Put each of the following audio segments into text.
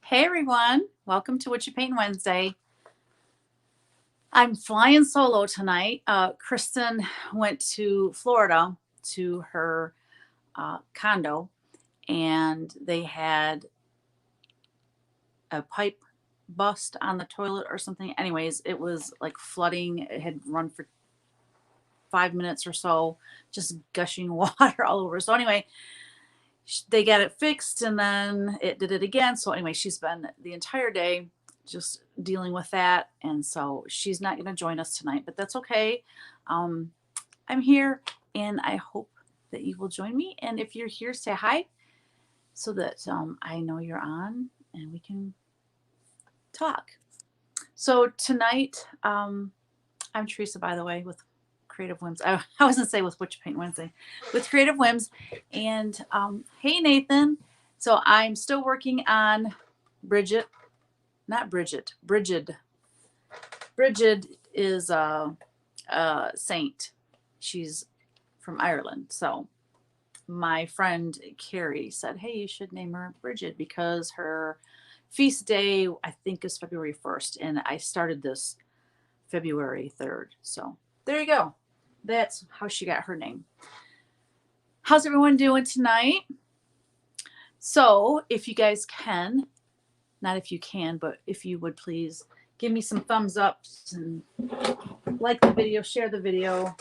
Hey everyone, welcome to Whatcha Paintin Wednesday. I'm flying solo tonight. Kristen went to Florida to her condo and they had a pipe bust on the toilet or something. Anyways, it was like flooding. It had run for 5 minutes or so, just gushing water all over. So anyway, they got it fixed and then it did it again. So anyway, she's been the entire day just dealing with that. And so she's not going to join us tonight, but that's okay. I'm here and I hope that you will join me. And if you're here, say hi so that I know you're on and we can talk. So tonight, I'm Teresa, by the way, with Creative Whims. I was gonna say with Whatcha Paintin Wednesday, with Creative Whims. And hey, Nathan. So I'm still working on Bridget, not Bridget, Bridget. Bridget is a saint. She's from Ireland. So my friend Carrie said, hey, you should name her Bridget because her feast day, I think, is February 1st. And I started this February 3rd. So there you go. That's how she got her name. How's everyone doing tonight? So if you guys can, not if you can, but if you would please give me some thumbs ups and like the video, share the video,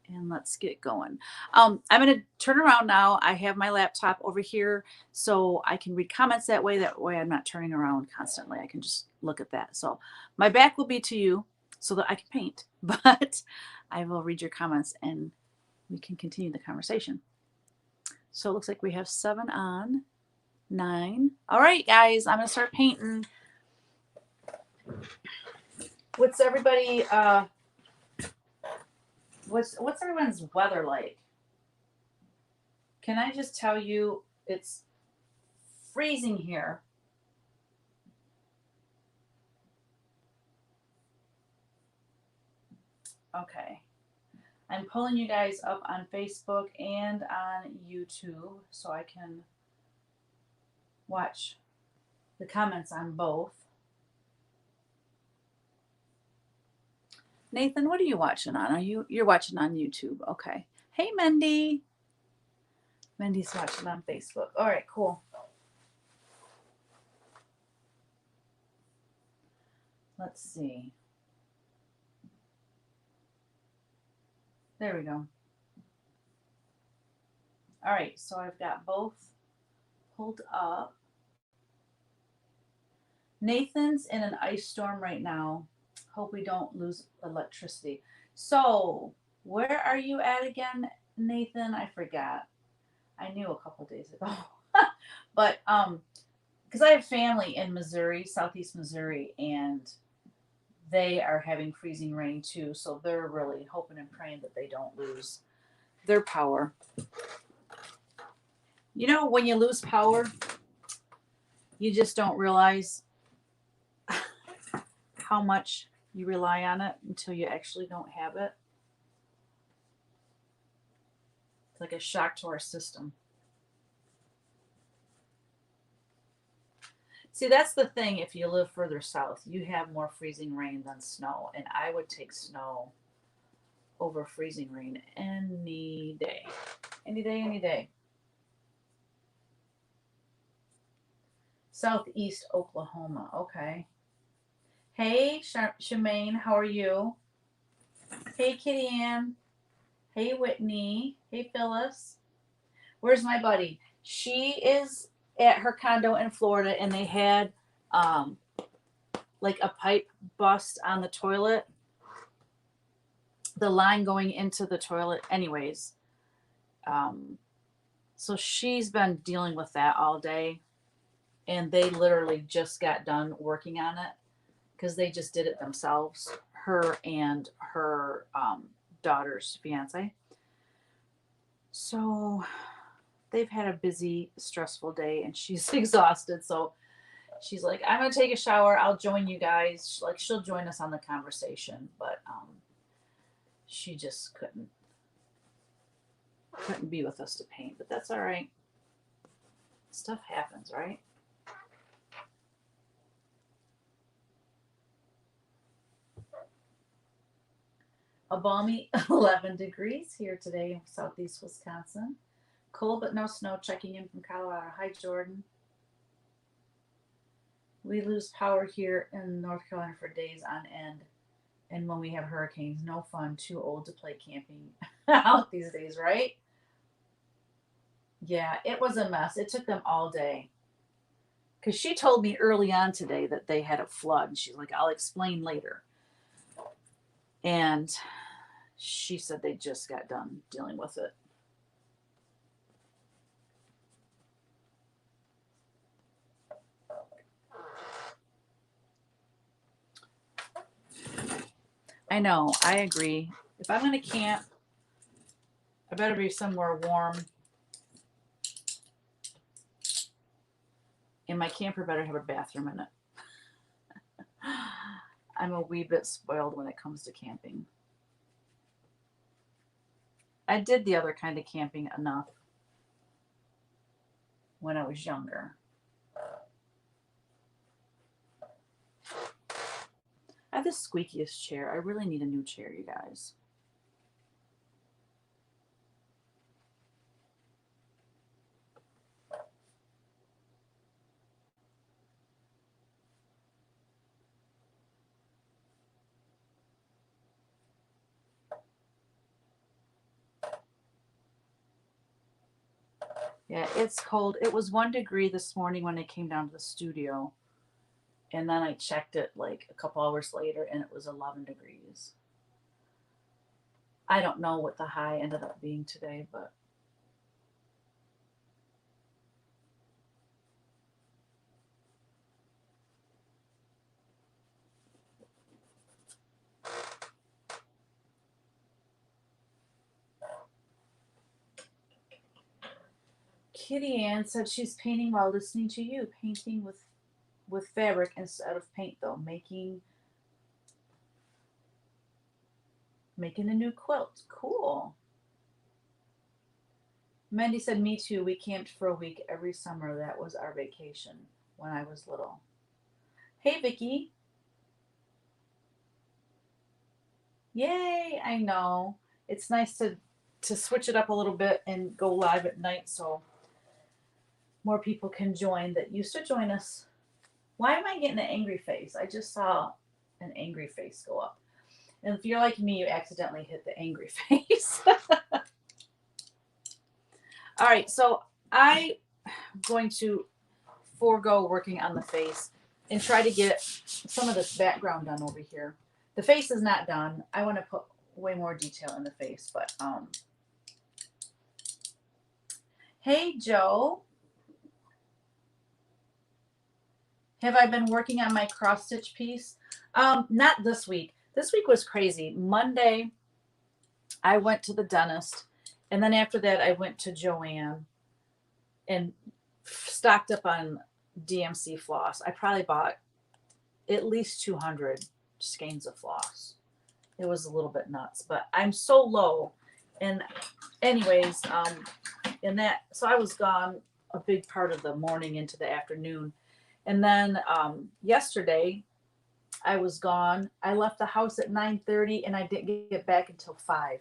and let's get going. I'm going to turn around now. I have my laptop over here so I can read comments that way. That way I'm not turning around constantly. I can just look at that. So my back will be to you so that I can paint, but I will read your comments and we can continue the conversation. So it looks like we have 7 on, 9. All right, guys, I'm going to start painting. What's everybody, what's everyone's weather like? Can I just tell you it's freezing here. Okay. I'm pulling you guys up on Facebook and on YouTube so I can watch the comments on both. Nathan, what are you watching on? You're watching on YouTube? Okay. Hey, Mendy. Mendy's watching on Facebook. All right, cool. Let's see. There we go. All right, so I've got both pulled up. Nathan's in an ice storm right now. Hope we don't lose electricity. So, where are you at again, Nathan? I forgot. I knew a couple days ago. But because I have family in Missouri, southeast Missouri, and they are having freezing rain too. So they're really hoping and praying that they don't lose their power. You know, when you lose power, you just don't realize how much you rely on it until you actually don't have it. It's like a shock to our system. See, that's the thing. If you live further south, you have more freezing rain than snow. And I would take snow over freezing rain any day. Any day, any day. Southeast Oklahoma. Okay. Hey, Shemaine, how are you? Hey, Kitty Ann. Hey, Whitney. Hey, Phyllis. Where's my buddy? She is at her condo in Florida, and they had like a pipe bust on the toilet. The line going into the toilet, anyways. So she's been dealing with that all day, and they literally just got done working on it because they just did it themselves, her and her daughter's fiance. So they've had a busy, stressful day, and she's exhausted. So she's like, I'm gonna take a shower. I'll join you guys. Like, she'll join us on the conversation, but she just couldn't be with us to paint. But that's all right. Stuff happens, right? A balmy 11 degrees here today in southeast Wisconsin. Cold but no snow, checking in from Colorado. Hi, Jordan. We lose power here in North Carolina for days on end. And when we have hurricanes, no fun. Too old to play camping out these days, right? Yeah, it was a mess. It took them all day. Because she told me early on today that they had a flood. And she's like, I'll explain later. And she said they just got done dealing with it. I know, I agree. If I'm going to camp, I better be somewhere warm. And my camper better have a bathroom in it. I'm a wee bit spoiled when it comes to camping. I did the other kind of camping enough when I was younger. I have the squeakiest chair. I really need a new chair, you guys. Yeah, it's cold. It was 1 degree this morning when I came down to the studio. And then I checked it like a couple hours later and it was 11 degrees. I don't know what the high ended up being today, but Kitty Ann said she's painting while listening to you, painting with fabric instead of paint though, making a new quilt. Cool. Mandy said, me too. We camped for a week every summer. That was our vacation when I was little. Hey, Vicky. Yay, I know. It's nice to switch it up a little bit and go live at night so more people can join that used to join us. Why am I getting an angry face? I just saw an angry face go up. And if you're like me, you accidentally hit the angry face. All right, so I'm going to forego working on the face and try to get some of this background done over here. The face is not done. I want to put way more detail in the face, but hey, Joe. Have I been working on my cross stitch piece? Not this week. This week was crazy. Monday, I went to the dentist, and then after that, I went to Joann and stocked up on DMC floss. I probably bought at least 200 skeins of floss. It was a little bit nuts, but I'm so low. And anyways, in that, so I was gone a big part of the morning into the afternoon. And then yesterday, I was gone. I left the house at 9:30 and I didn't get back until 5.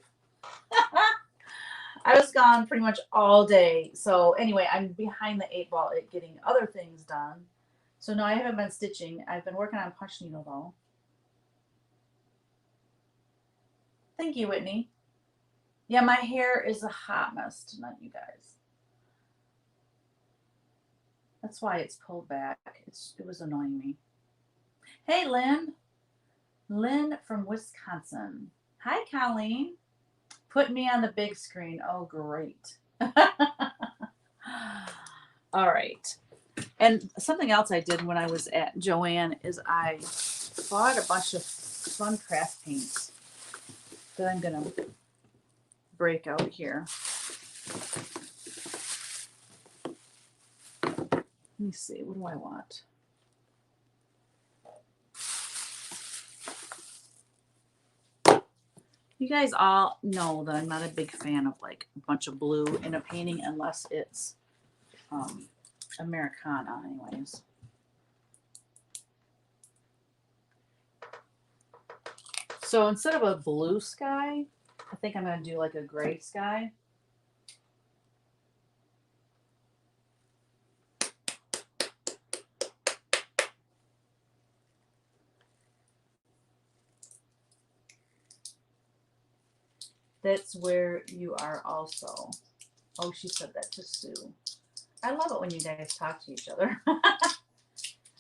I was gone pretty much all day. So anyway, I'm behind the 8 ball at getting other things done. So no, I haven't been stitching. I've been working on punch needle though. Thank you, Whitney. Yeah, my hair is a hot mess tonight, you guys. That's why it's pulled back. It was annoying me. Hey, Lynn. Lynn from Wisconsin. Hi, Colleen. Put me on the big screen. Oh, great. All right. And something else I did when I was at Joann is I bought a bunch of fun craft paints that I'm going to break out here. Let me see. What do I want? You guys all know that I'm not a big fan of like a bunch of blue in a painting unless it's Americana anyways. So instead of a blue sky, I think I'm going to do like a gray sky. That's where you are also. Oh, she said that to Sue. I love it when you guys talk to each other.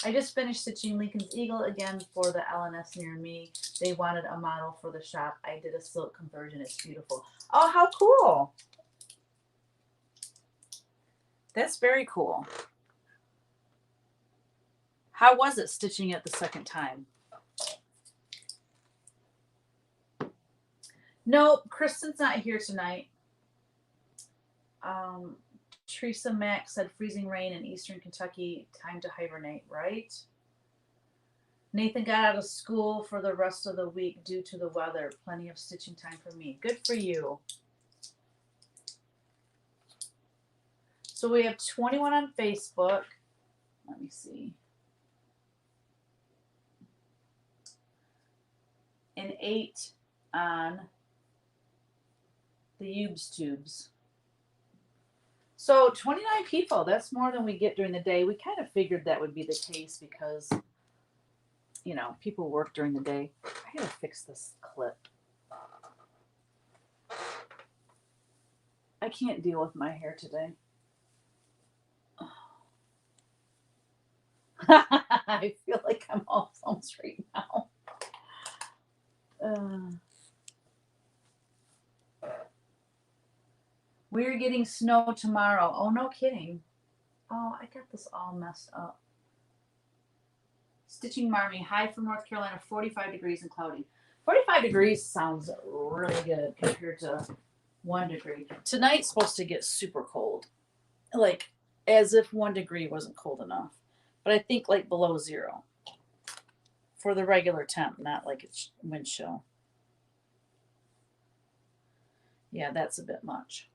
I just finished stitching Lincoln's Eagle again for the LNS near me. They wanted a model for the shop. I did a silk conversion. It's beautiful. Oh, how cool. That's very cool. How was it stitching it the second time? Nope, Kristen's not here tonight. Teresa Mack said freezing rain in eastern Kentucky, time to hibernate, right? Nathan got out of school for the rest of the week due to the weather. Plenty of stitching time for me. Good for you. So we have 21 on Facebook. Let me see. And 8 on the Ubes Tubes. So 29 people, that's more than we get during the day. We kind of figured that would be the case because, you know, people work during the day. I gotta fix this clip. I can't deal with my hair today. I feel like I'm all phones right now. We're getting snow tomorrow. Oh, no kidding. Oh, I got this all messed up. Stitching Marmy, high for North Carolina, 45 degrees and cloudy. 45 degrees sounds really good compared to 1 degree. Tonight's supposed to get super cold. Like, as if 1 degree wasn't cold enough. But I think like below 0 for the regular temp, not like it's wind chill. Yeah, that's a bit much.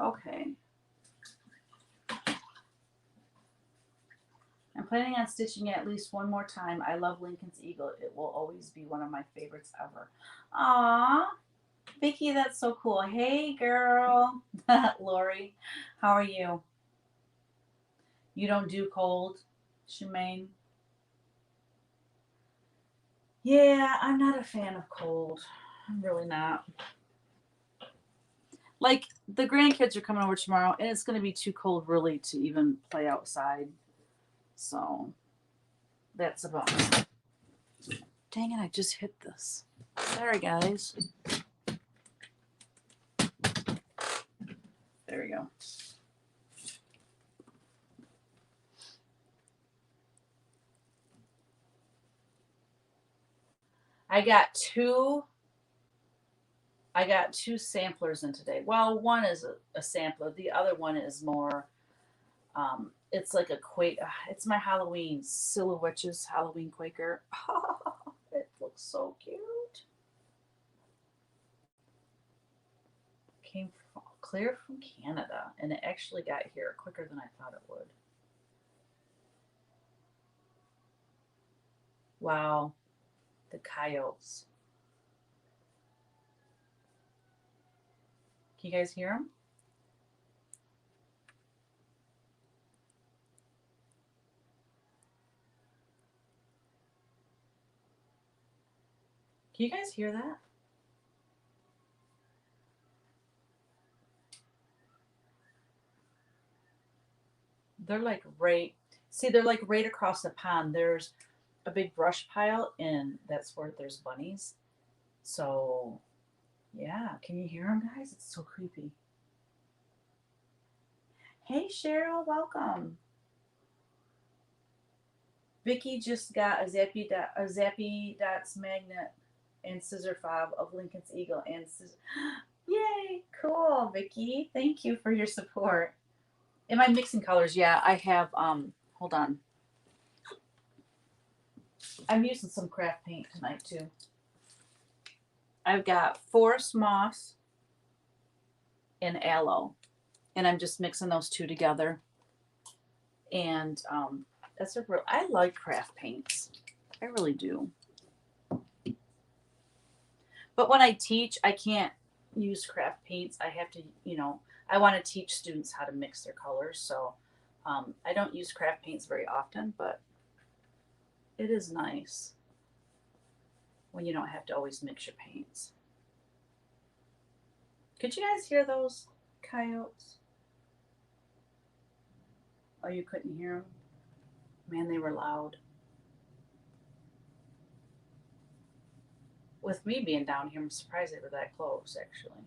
Okay. I'm planning on stitching it at least one more time. I love Lincoln's Eagle. It will always be one of my favorites ever. Aww. Vicki, that's so cool. Hey, girl. Lori, how are you? You don't do cold, Shemaine? Yeah, I'm not a fan of cold. I'm really not. Like, the grandkids are coming over tomorrow, and it's going to be too cold, really, to even play outside. So, that's a bonus. Dang it, I just hit this. Sorry, guys. There we go. I got two samplers in today. Well, one is a sampler. The other one is more, it's like a it's my Halloween, Whatcha's Halloween Quaker. It looks so cute. Came clear from Canada, and it actually got here quicker than I thought it would. Wow, the coyotes. Can you guys hear them? Can you guys hear that? They're like they're like right across the pond. There's a big brush pile, and that's where there's bunnies. So, yeah, can you hear them, guys? It's so creepy. Hey, Cheryl, welcome. Vicki just got a Zappy Dots magnet and scissor fob of Lincoln's Eagle and Yay, cool, Vicki. Thank you for your support. Am I mixing colors? Yeah, I have, hold on. I'm using some craft paint tonight too. I've got Forest Moss and Aloe, and I'm just mixing those two together. And That's a real, I like craft paints. I really do. But when I teach, I can't use craft paints. I have to, I want to teach students how to mix their colors. So I don't use craft paints very often, but it is nice when you don't have to always mix your paints. Could you guys hear those coyotes? Oh, you couldn't hear them? Man, they were loud. With me being down here, I'm surprised they were that close, actually.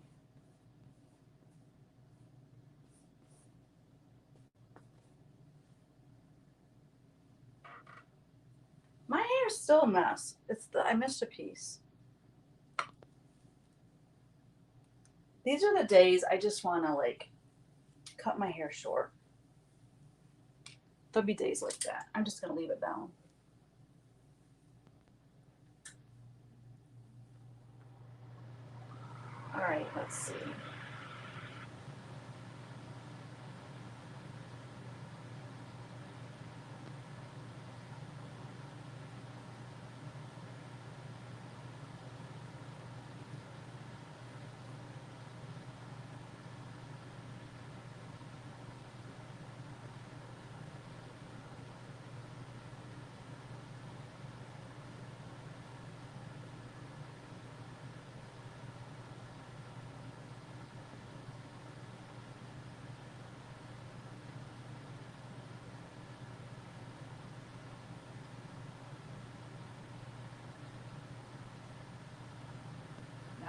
My hair's still a mess. I missed a piece. These are the days I just want to like cut my hair short. There'll be days like that. I'm just gonna leave it down. All right, let's see.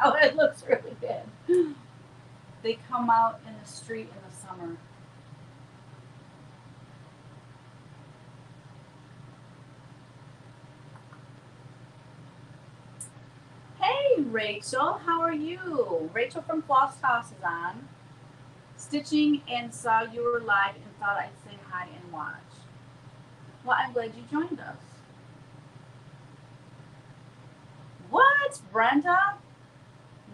Oh, it looks really good. They come out in the street in the summer. Hey, Rachel, how are you? Rachel from Floss Toss is on. Stitching and saw you were live and thought I'd say hi and watch. Well, I'm glad you joined us. What, Brenda?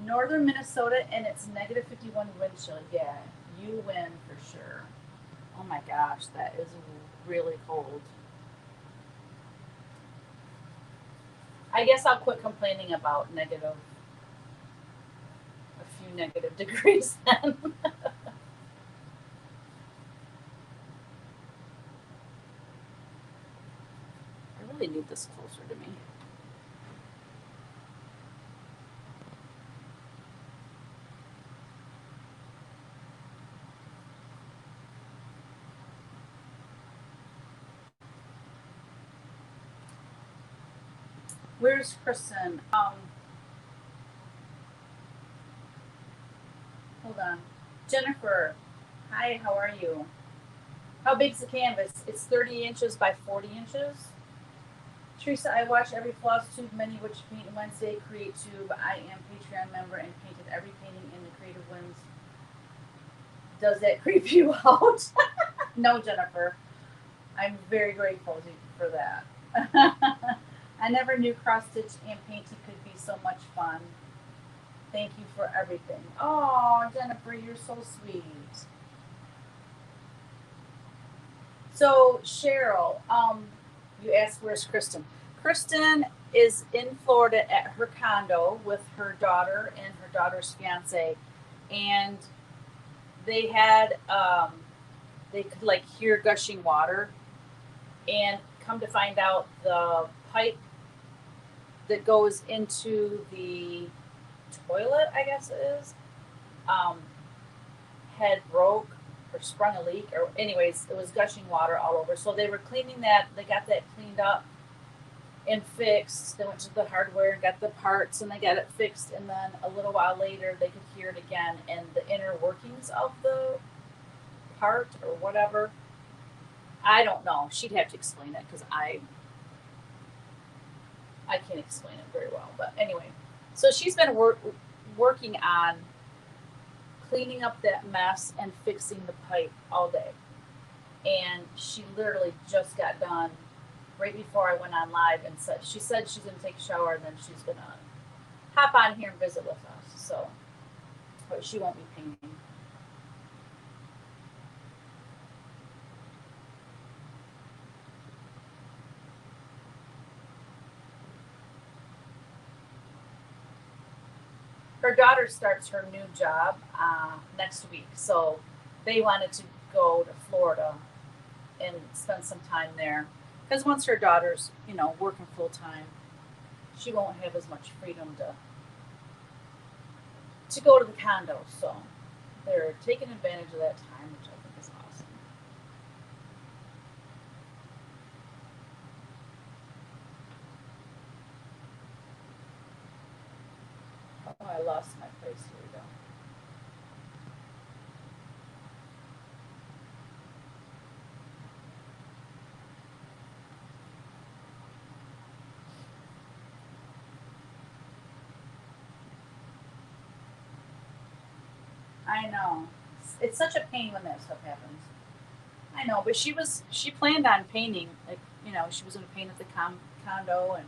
Northern Minnesota and it's negative 51 wind chill. Yeah, you win for sure. Oh my gosh, that is really cold. I guess I'll quit complaining about a few negative degrees then. I really need this closer to me. Where's Kristen? Hold on. Jennifer, hi, how are you? How big's the canvas? It's 30 inches by 40 inches. Teresa, I watch every floss tube, many which paint Wednesday, create tube. I am Patreon member and painted every painting in the Creative Winds. Does that creep you out? No, Jennifer. I'm very grateful for that. I never knew cross stitch and painting could be so much fun. Thank you for everything. Oh, Jennifer, you're so sweet. So Cheryl, you asked where's Kristen. Kristen is in Florida at her condo with her daughter and her daughter's fiance, and they had they could like hear gushing water, and come to find out the pipe that goes into the toilet, I guess it is, um, had broke or sprung a leak, or anyways, it was gushing water all over. So they were cleaning that. They got that cleaned up and fixed. They went to the hardware and got the parts, and they got it fixed. And then a little while later, they could hear it again, and the inner workings of the part or whatever. I don't know. She'd have to explain it because I can't explain it very well. But anyway, so she's been working on cleaning up that mess and fixing the pipe all day. And she literally just got done right before I went on live and she said she's gonna take a shower and then she's gonna hop on here and visit with us. So, but she won't be painting. her daughter starts her new job next week, so they wanted to go to Florida and spend some time there. Because once her daughter's, working full time, she won't have as much freedom to go to the condo. So they're taking advantage of that time, which I think is awesome. Oh, I lost my place. Here we go. I know. It's such a pain when that stuff happens. I know, but she planned on painting, like, she was going to paint at the condo, and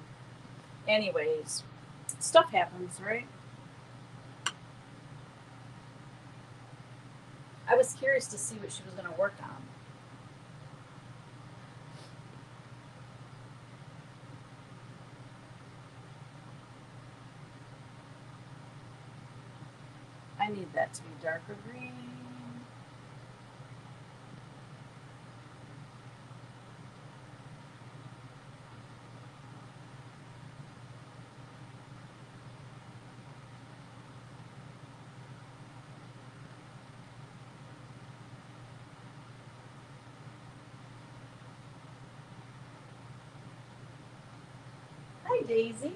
anyways, stuff happens, right? I was curious to see what she was going to work on. I need that to be darker green. Hi, Daisy.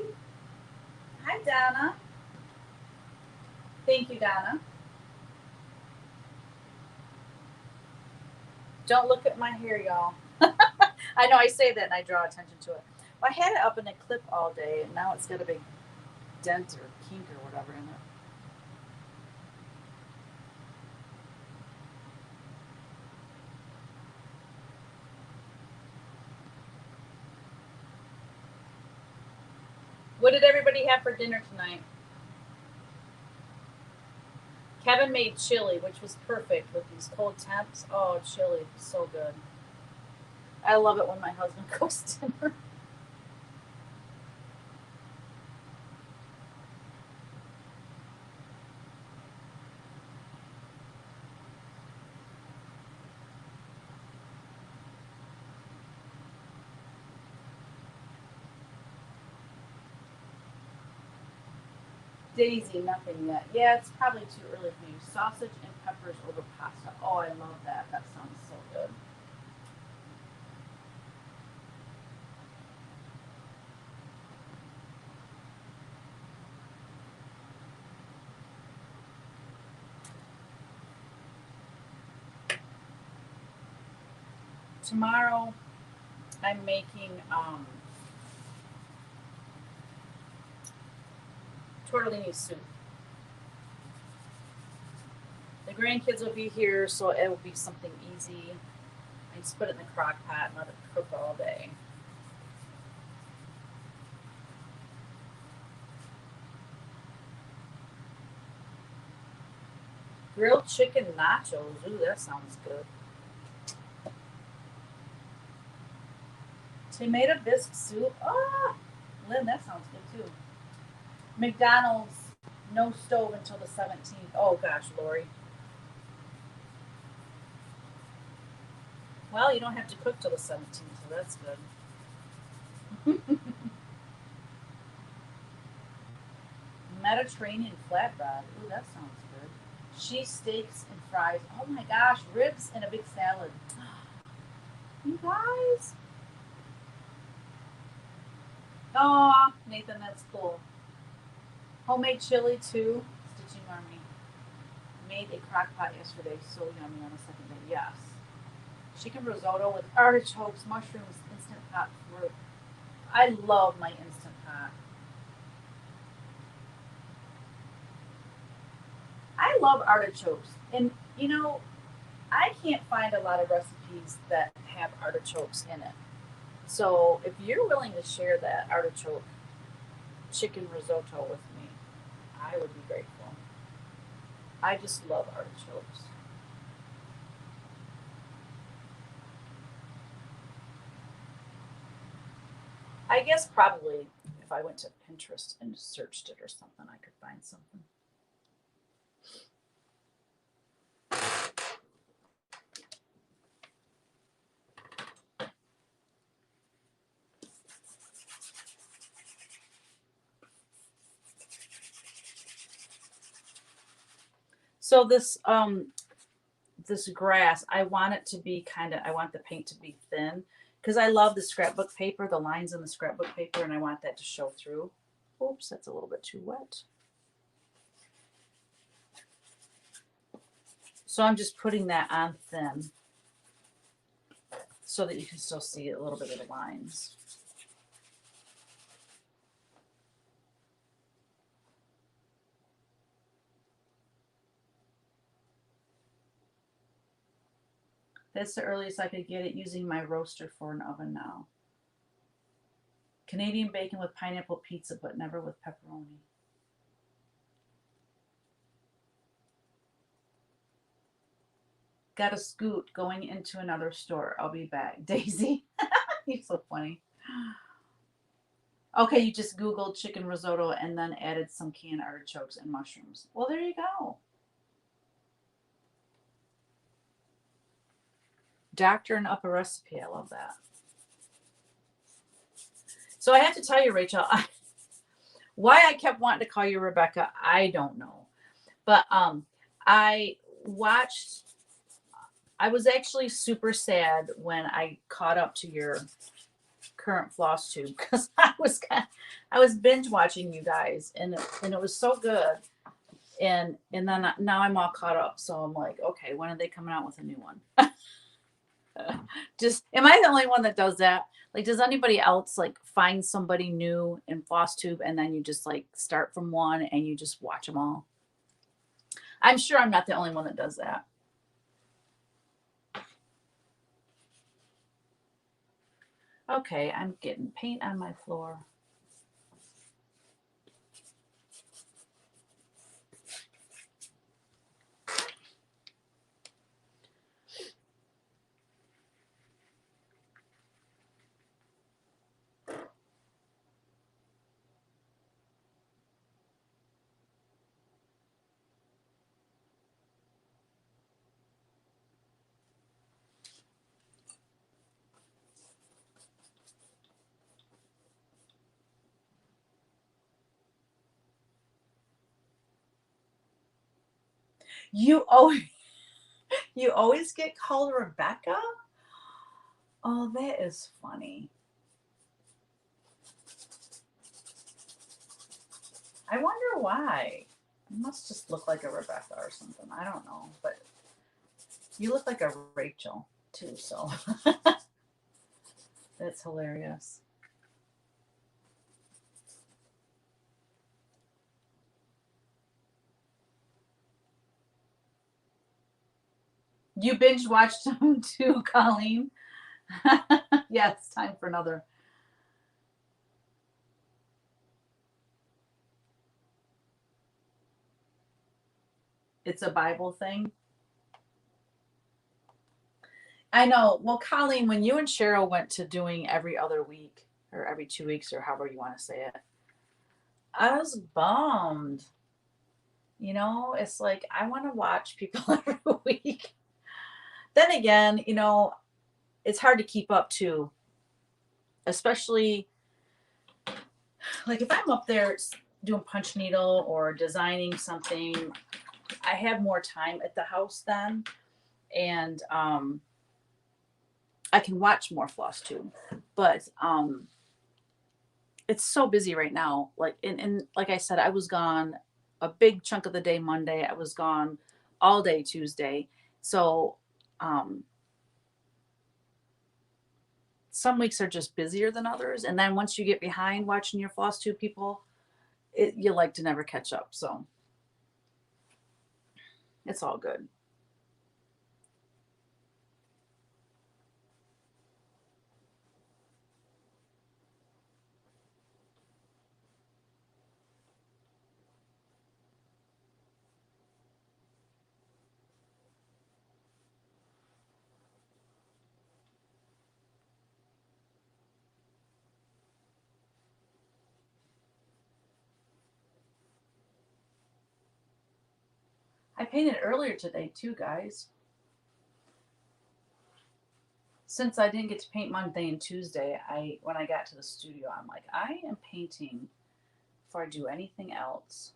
Hi, Donna. Thank you, Donna. Don't look at my hair, y'all. I know I say that and I draw attention to it. Well, I had it up in a clip all day, and now it's got a big dent or kink or whatever in it. What did everybody have for dinner tonight? Kevin made chili, which was perfect with these cold temps. Oh, chili, so good. I love it when my husband cooks dinner. Daisy, nothing yet. Yeah, it's probably too early for you. Sausage and peppers over pasta. Oh, I love that. That sounds so good. Tomorrow, I'm making tortellini soup. The grandkids will be here, so it will be something easy. I just put it in the crock pot and let it cook all day. Grilled chicken nachos. Ooh, that sounds good. Tomato bisque soup. Ah, Lynn, that sounds good too. McDonald's, no stove until the 17th. Oh gosh, Lori. Well, you don't have to cook till the 17th, so that's good. Mediterranean flatbread. Ooh, that sounds good. Cheese steaks and fries. Oh my gosh, ribs and a big salad. You guys. Oh, Nathan, that's cool. Homemade chili too. Stitching Army made a crock pot yesterday. So yummy on a second day. Yes. Chicken risotto with artichokes, mushrooms, instant pot fruit. I love my instant pot. I love artichokes. And I can't find a lot of recipes that have artichokes in it. So if you're willing to share that artichoke chicken risotto with me, I would be grateful. I just love artichokes. I guess probably if I went to Pinterest and searched it or something, I could find something. So this grass, I want it to be I want the paint to be thin because I love the scrapbook paper, the lines in the scrapbook paper, and I want that to show through. Oops, that's a little bit too wet. So I'm just putting that on thin so that you can still see a little bit of the lines. That's the earliest I could get it using my roaster for an oven now. Canadian bacon with pineapple pizza, but never with pepperoni. Got a scoot going into another store. I'll be back. Daisy. You're so funny. Okay, you just Googled chicken risotto and then added some canned artichokes and mushrooms. Well, there you go. Doctoring up a recipe. I love that. So I have to tell you, Rachel, why I kept wanting to call you Rebecca, I don't know. But I watched, I was actually super sad when I caught up to your current floss tube because I was binge watching you guys and it was so good. And then now I'm all caught up. So I'm like, okay, when are they coming out with a new one? Just am I the only one that does that? Like, does anybody else like find somebody new in FlossTube and then you just like start from one and you just watch them all? I'm sure I'm not the only one that does that. Okay, I'm getting paint on my floor. You always you always get called Rebecca? Oh, that is funny. I wonder why. You must just look like a Rebecca or something. I don't know, but you look like a Rachel too, so that's hilarious. You binge watched them too, Colleen. Yeah, it's time for another. It's a Bible thing. I know. Well, Colleen, when you and Cheryl went to doing every other week or every 2 weeks or however you want to say it, I was bummed. It's like I want to watch people every week. Then again, it's hard to keep up too, especially like if I'm up there doing punch needle or designing something, I have more time at the house then, and I can watch more floss too. But it's so busy right now. Like and like I said, I was gone a big chunk of the day Monday. I was gone all day Tuesday. So um some weeks are just busier than others. And then once you get behind watching your floss tube people, you like to never catch up. So it's all good. I painted earlier today too, guys. Since I didn't get to paint Monday and Tuesday, when I got to the studio, I'm like, I am painting before I do anything else.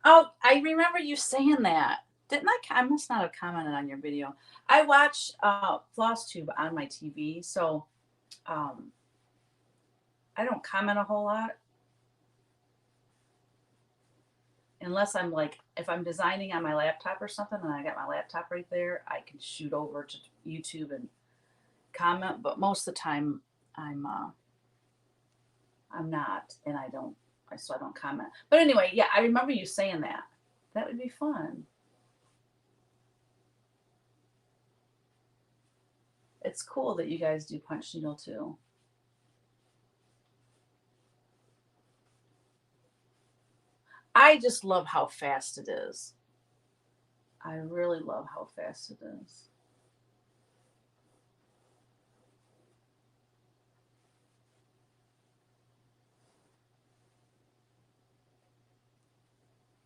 Oh, I remember you saying that. Didn't I? I must not have commented on your video. I watch FlossTube on my TV, so um, I don't comment a whole lot unless I'm like, if I'm designing on my laptop or something and I got my laptop right there, I can shoot over to YouTube and comment. But most of the time, I'm uh, I'm not, and I don't, so I don't comment. But anyway, yeah, I remember you saying that. That would be fun. It's cool that you guys do punch needle too. I just love how fast it is. I really love how fast it is.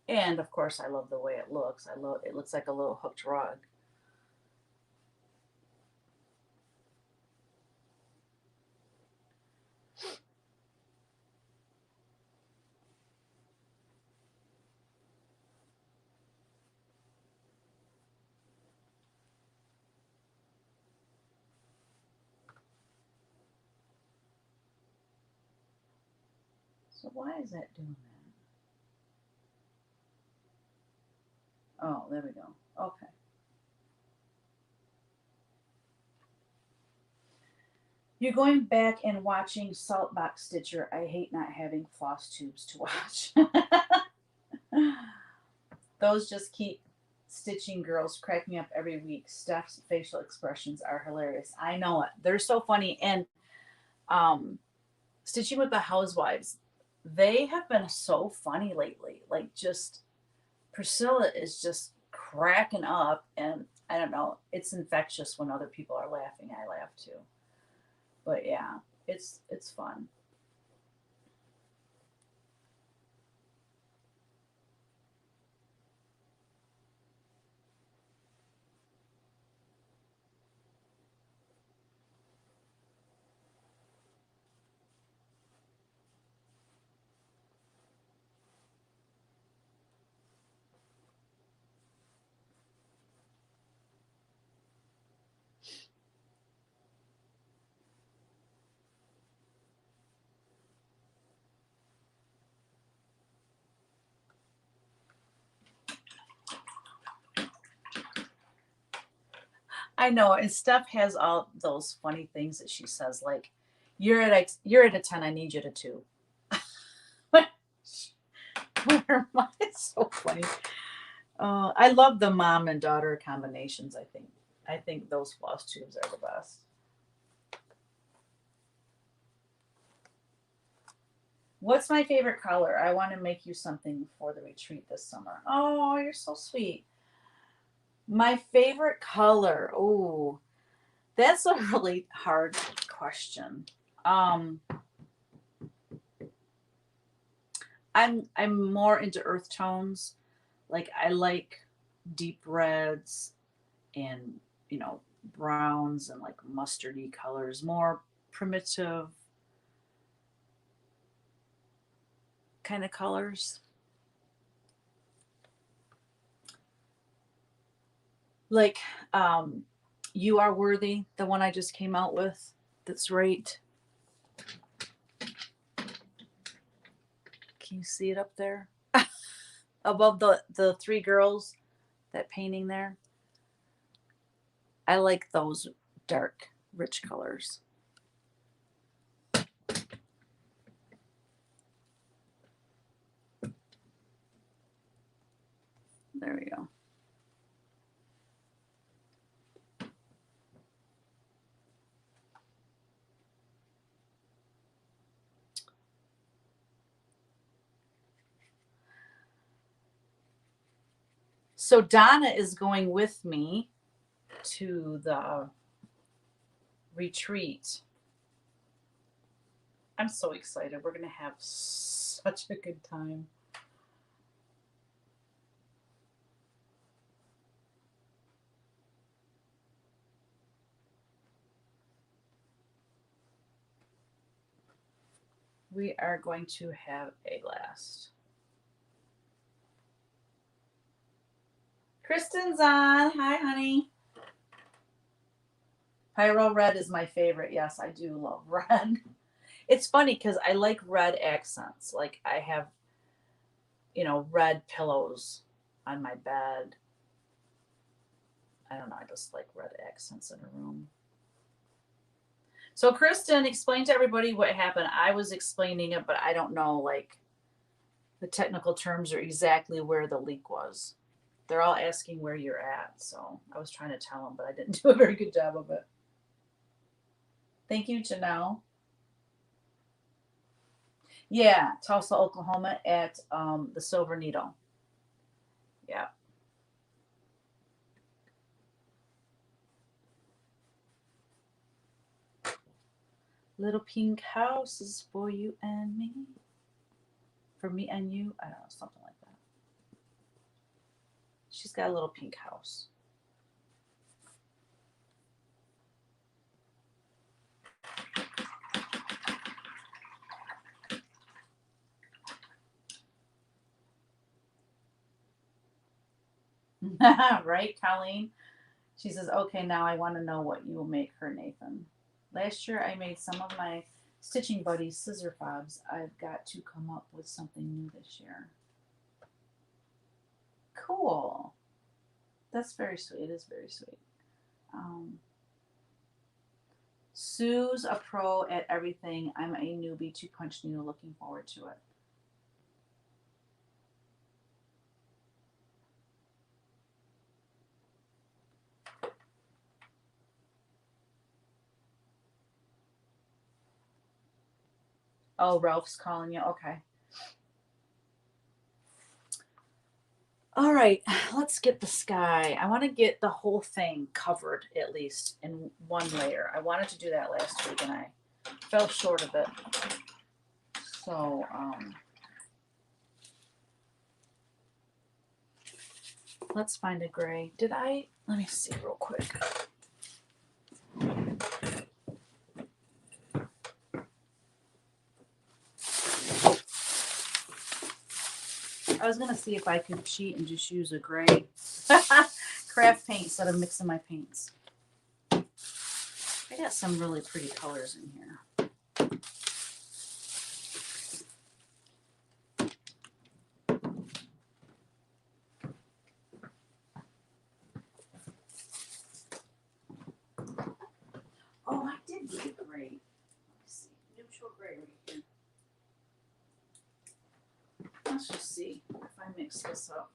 And of course, I love the way it looks. I love it looks like a little hooked rug. So why is that doing that? Oh, there we go. Okay. You're going back and watching Saltbox Stitcher. I hate not having floss tubes to watch. Those just keep stitching girls crack me up every week. Steph's facial expressions are hilarious. I know it. They're so funny. And um, Stitching with the Housewives, they have been so funny lately. Like, just Priscilla is just cracking up, and I don't know, it's infectious when other people are laughing. I laugh too. But yeah, it's fun. I know, and Steph has all those funny things that she says, like, "You're at a 10. I need you to two." It's so funny. I love the mom and daughter combinations. I think those floss tubes are the best. What's my favorite color? I want to make you something for the retreat this summer. Oh, you're so sweet. My favorite color. Oh, that's a really hard question. Um, I'm more into earth tones. Like, I like deep reds and, you know, browns and like mustardy colors, more primitive kind of colors. Like, um You Are Worthy, the one I just came out with. That's right. Can you see it up there? Above the three girls, that painting there. I like those dark, rich colors. There we go. So Donna is going with me to the retreat. I'm so excited. We're going to have such a good time. We are going to have a blast. Kristen's on. Hi, honey. Pyro red is my favorite. Yes, I do love red. It's funny because I like red accents. Like I have, red pillows on my bed. I don't know. I just like red accents in a room. So, Kristen, explain to everybody what happened. I was explaining it, but I don't know, like, the technical terms or exactly where the leak was. They're all asking where you're at. So, I was trying to tell them, but I didn't do a very good job of it. Thank you, Janelle. Yeah, Tulsa, Oklahoma at the Silver Needle. Yeah. Little pink house is for you and me. For me and you. I don't know, something like that. She's got a little pink house. Right, Colleen? She says, okay, now I want to know what you will make her, Nathan. Last year I made some of my Stitching Buddies scissor fobs. I've got to come up with something new this year. Cool. That's very sweet. It is very sweet. Sue's a pro at everything. I'm a newbie to punch needle. Looking forward to it. Oh, Ralph's calling you. Okay. All right, let's get the sky. I want to get the whole thing covered at least in one layer. I wanted to do that last week and I fell short of it. So, let's find a gray. Let me see real quick. I was going to see if I could cheat and just use a gray craft paint instead of mixing my paints. I got some really pretty colors in here. Oh, I did get gray. Let's see. Neutral gray right here. Let's just see if I mix this up.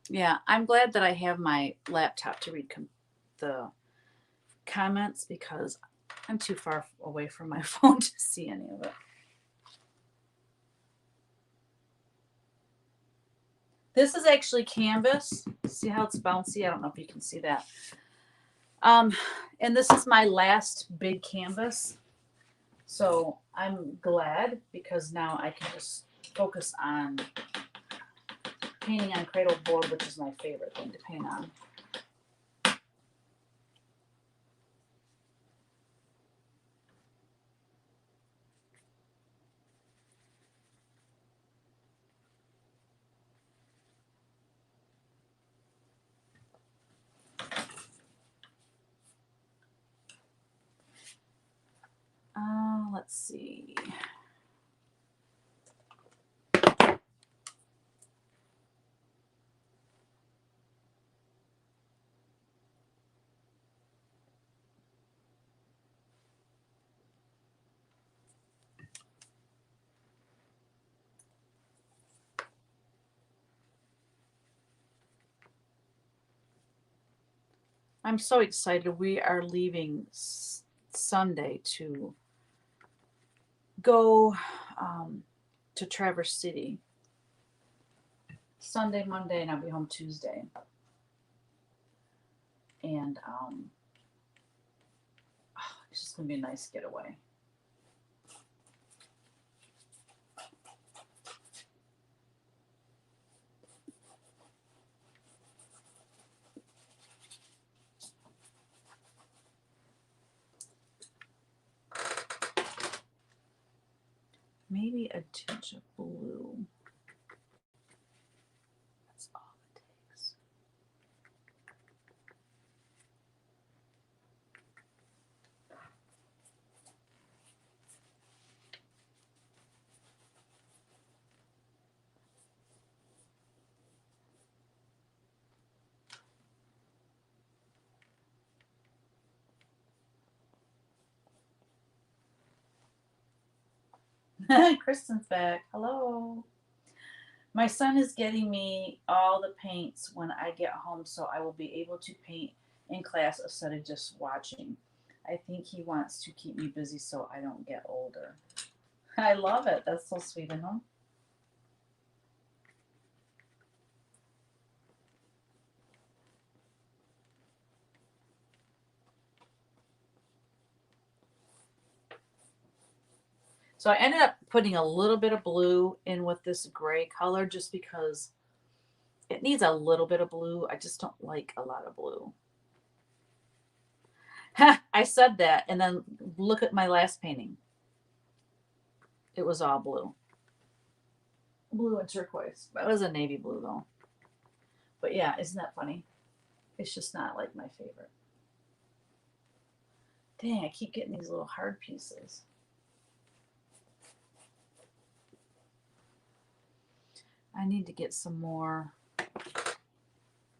Yeah, I'm glad that I have my laptop to read the comments because I'm too far away from my phone to see any of it. This is actually canvas. See how it's bouncy? I don't know if you can see that. And this is my last big canvas. So I'm glad because now I can just focus on painting on cradle board, which is my favorite thing to paint on. Let's see. I'm so excited. We are leaving Sunday to go to Traverse City. Sunday, Monday, and I'll be home Tuesday. And it's just going to be a nice getaway. maybe a touch of blue. That's all it takes. Kristen's back. Hello. My son is getting me all the paints when I get home so I will be able to paint in class instead of just watching. I think he wants to keep me busy so I don't get older. I love it. That's so sweet of him. So I ended up putting a little bit of blue in with this gray color just because it needs a little bit of blue. I just don't like a lot of blue. I said that, and then look at my last painting. It was all blue. Blue and turquoise. That was a navy blue though. But yeah, isn't that funny? It's just not like my favorite. Dang, I keep getting these little hard pieces. I need to get some more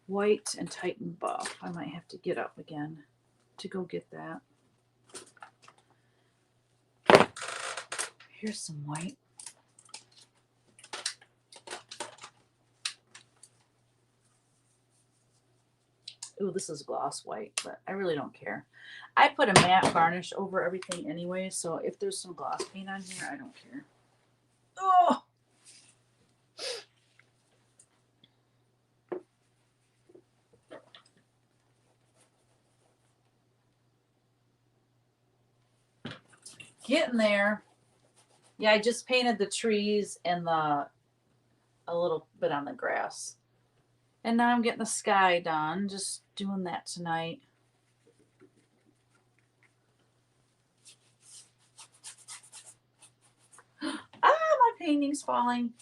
white and Titan buff. I might have to get up again to go get that. Here's some white. Ooh, this is gloss white, but I really don't care. I put a matte varnish over everything anyway, so if there's some gloss paint on here, I don't care. Oh! Getting there. Yeah, I just painted the trees and a little bit on the grass. And now I'm getting the sky done. Just doing that tonight. Ah, my painting's falling.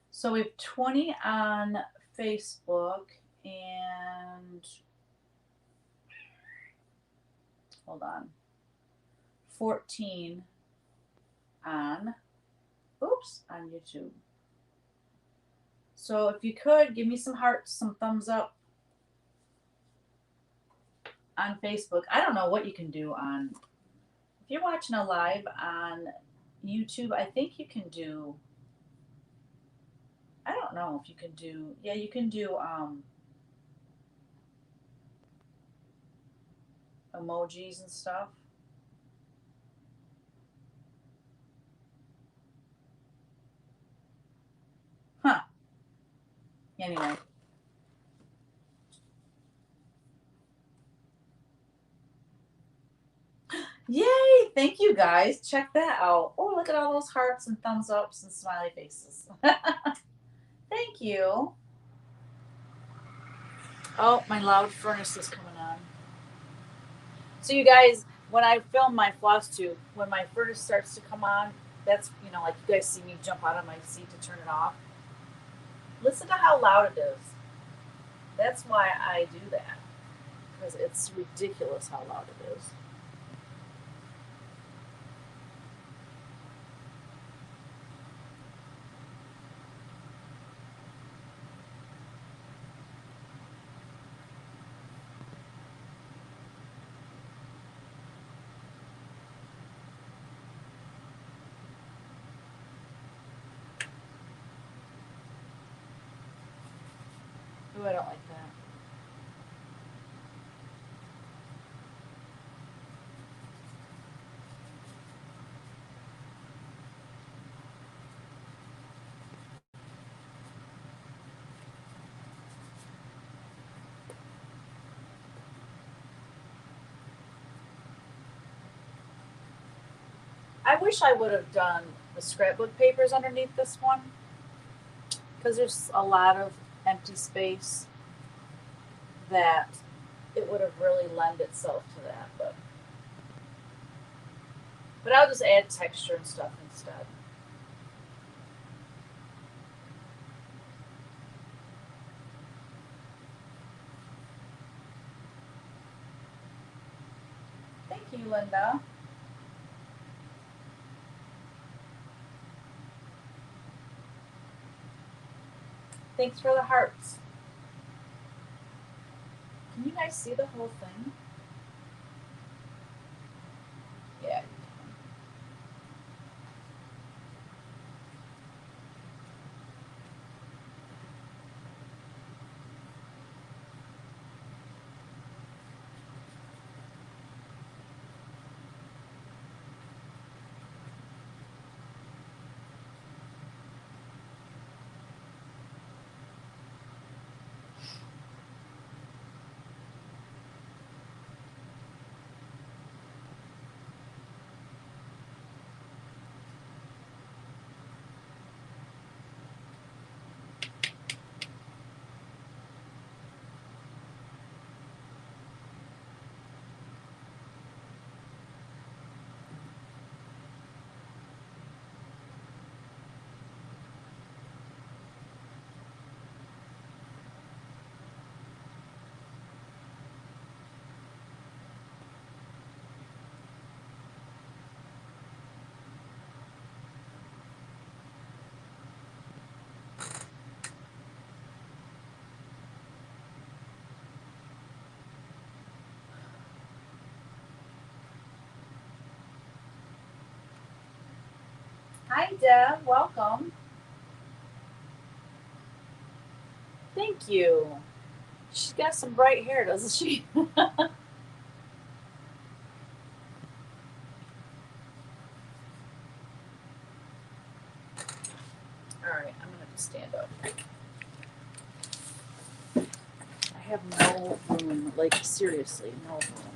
So we have 20 on Facebook and hold on, 14 on YouTube. So if you could give me some hearts, some thumbs up on Facebook. I don't know what you can do on, if you're watching a live on YouTube, I think you can do, I don't know if you can do, yeah, you can do emojis and stuff. Huh. Anyway. Yay! Thank you guys. Check that out. Oh, look at all those hearts and thumbs ups and smiley faces. Thank you. Oh, my loud furnace is coming on. So you guys, when I film my floss tube, when my furnace starts to come on, that's, like you guys see me jump out of my seat to turn it off. Listen to how loud it is. That's why I do that. Because it's ridiculous how loud it is. I don't like that. I wish I would have done the scrapbook papers underneath this one because there's a lot of empty space that it would have really lent itself to that. But I'll just add texture and stuff instead. Thank you, Linda. Thanks for the hearts. Can you guys see the whole thing? Yeah. Hi, Deb. Welcome. Thank you. She's got some bright hair, doesn't she? All right, I'm gonna have to stand up. I have no room, like seriously, no room.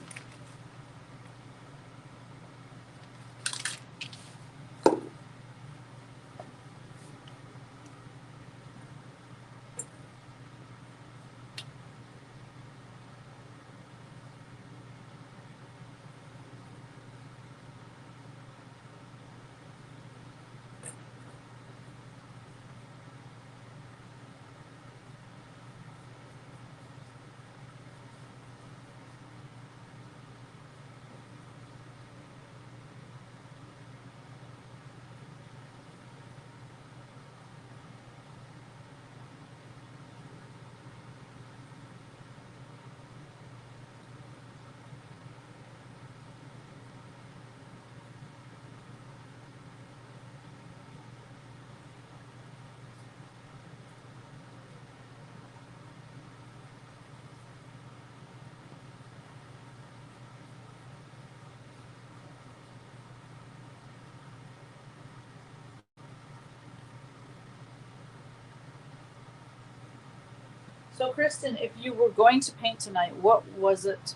So, Kristen, if you were going to paint tonight, what was it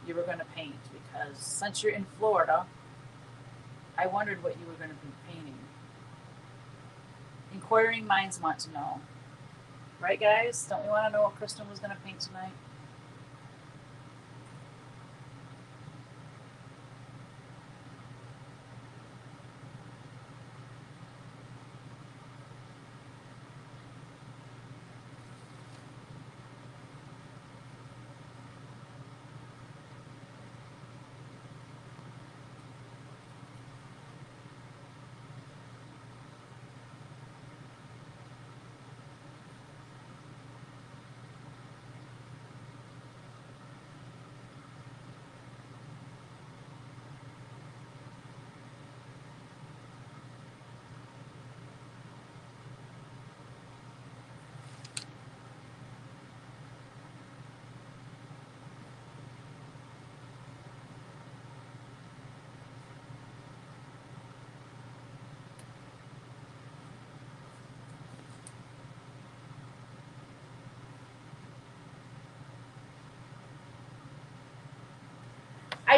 you were going to paint? Because since you're in Florida, I wondered what you were going to be painting. Inquiring minds want to know. Right, guys? Don't we want to know what Kristen was going to paint tonight?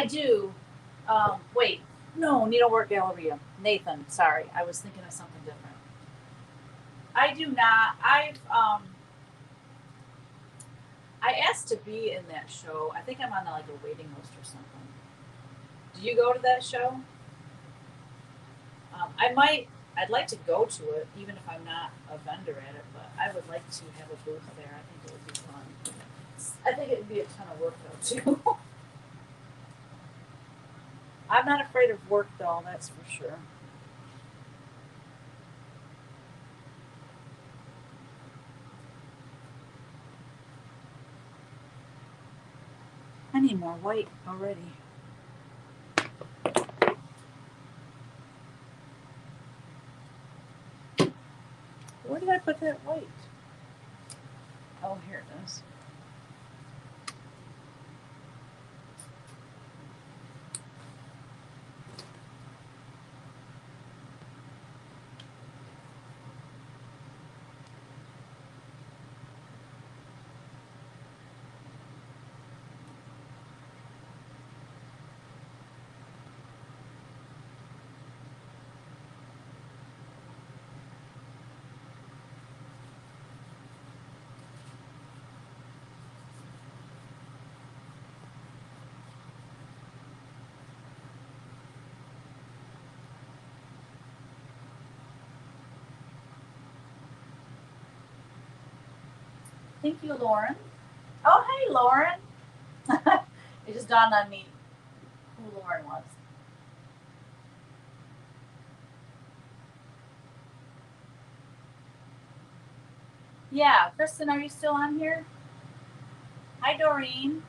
I do. Wait. No, Needlework Galleria. Nathan, sorry. I was thinking of something different. I do not. I asked to be in that show. I think I'm on like a waiting list or something. Do you go to that show? I might. I'd like to go to it, even if I'm not a vendor at it. But I would like to have a booth there. I think it would be fun. I think it would be a ton of work though too. I'm not afraid of work though. That's for sure. I need more white already. Where did I put that white? Oh, here it is. Thank you, Lauren. Oh, hey, Lauren. It just dawned on me who Lauren was. Yeah, Kristen, are you still on here? Hi, Doreen.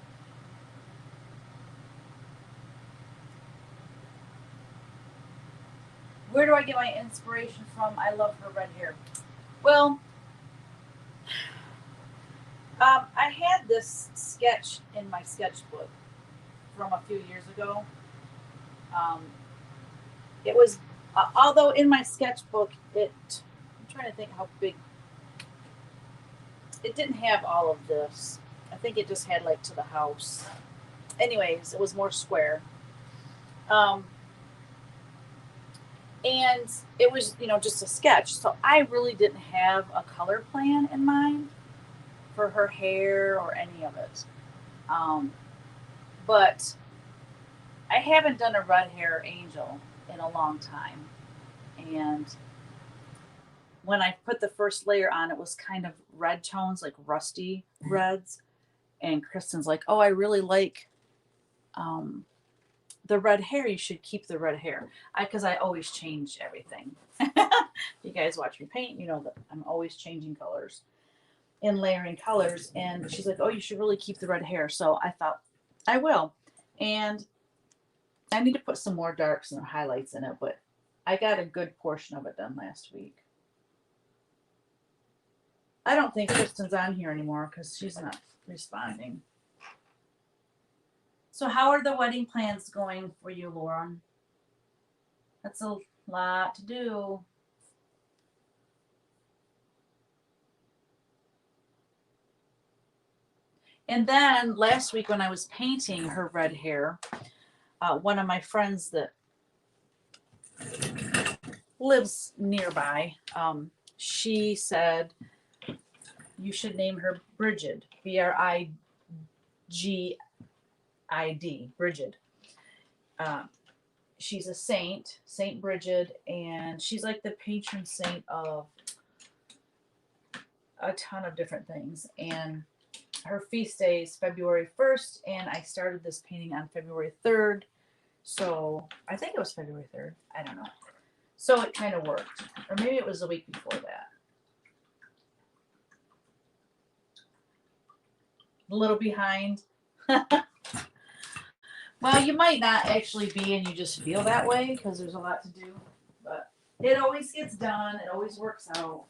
Where do I get my inspiration from? I love her red hair. Well, I had this sketch in my sketchbook from a few years ago. Um, it was, although in my sketchbook, I'm trying to think how big, it didn't have all of this. I think it just had like to the house. Anyways, it was more square. Um, and it was, just a sketch. So I really didn't have a color plan in mind for her hair or any of it. Um, but I haven't done a red hair angel in a long time. And when I put the first layer on, it was kind of red tones, like rusty reds. And Kristen's like, "Oh, I really like um, the red hair. You should keep the red hair." Because I always change everything. You guys watch me paint, you know that I'm always changing colors and layering colors. And she's like, "Oh, you should really keep the red hair." So I thought I will. And I need to put some more darks and highlights in it, but I got a good portion of it done last week. I don't think Kristen's on here anymore because she's not responding. So, how are the wedding plans going for you, Lauren? That's a lot to do. And then last week, when I was painting her red hair, one of my friends that lives nearby, she said, "You should name her Bridget, Brigid, Bridget. Uh, she's a saint, Saint Bridget, and she's like the patron saint of a ton of different things. And her feast day is February 1st, and I started this painting on February 3rd. So I think it was February 3rd. I don't know. So it kind of worked. Or maybe it was the week before that. A little behind. Well, you might not actually be, and you just feel that way because there's a lot to do. But it always gets done. It always works out.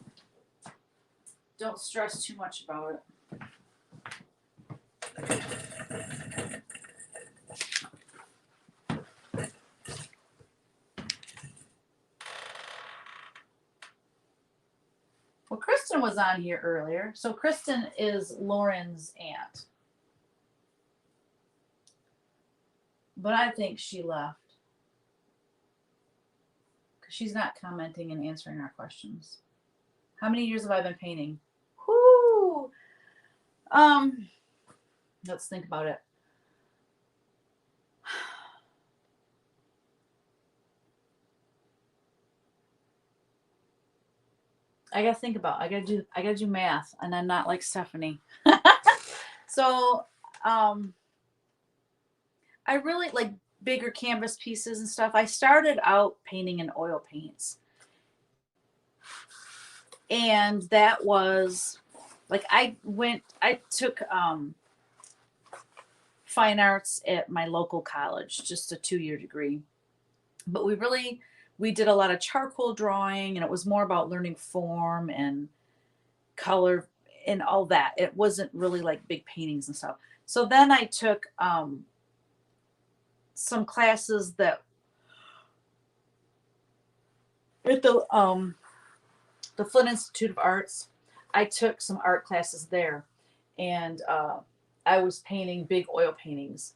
Don't stress too much about it. Well, Kristen was on here earlier. So Kristen is Lauren's aunt. But I think she left because she's not commenting and answering our questions. How many years have I been painting? Whoo! Um, let's think about it. I gotta think about. I gotta do math, and I'm not like Stephanie. So, um, I really like bigger canvas pieces and stuff. I started out painting in oil paints, and that was like I took fine arts at my local college, just a 2-year degree. But we did a lot of charcoal drawing, and it was more about learning form and color and all that. It wasn't really like big paintings and stuff. So then I took some classes that at the Flint Institute of Arts. I took some art classes there, and I was painting big oil paintings,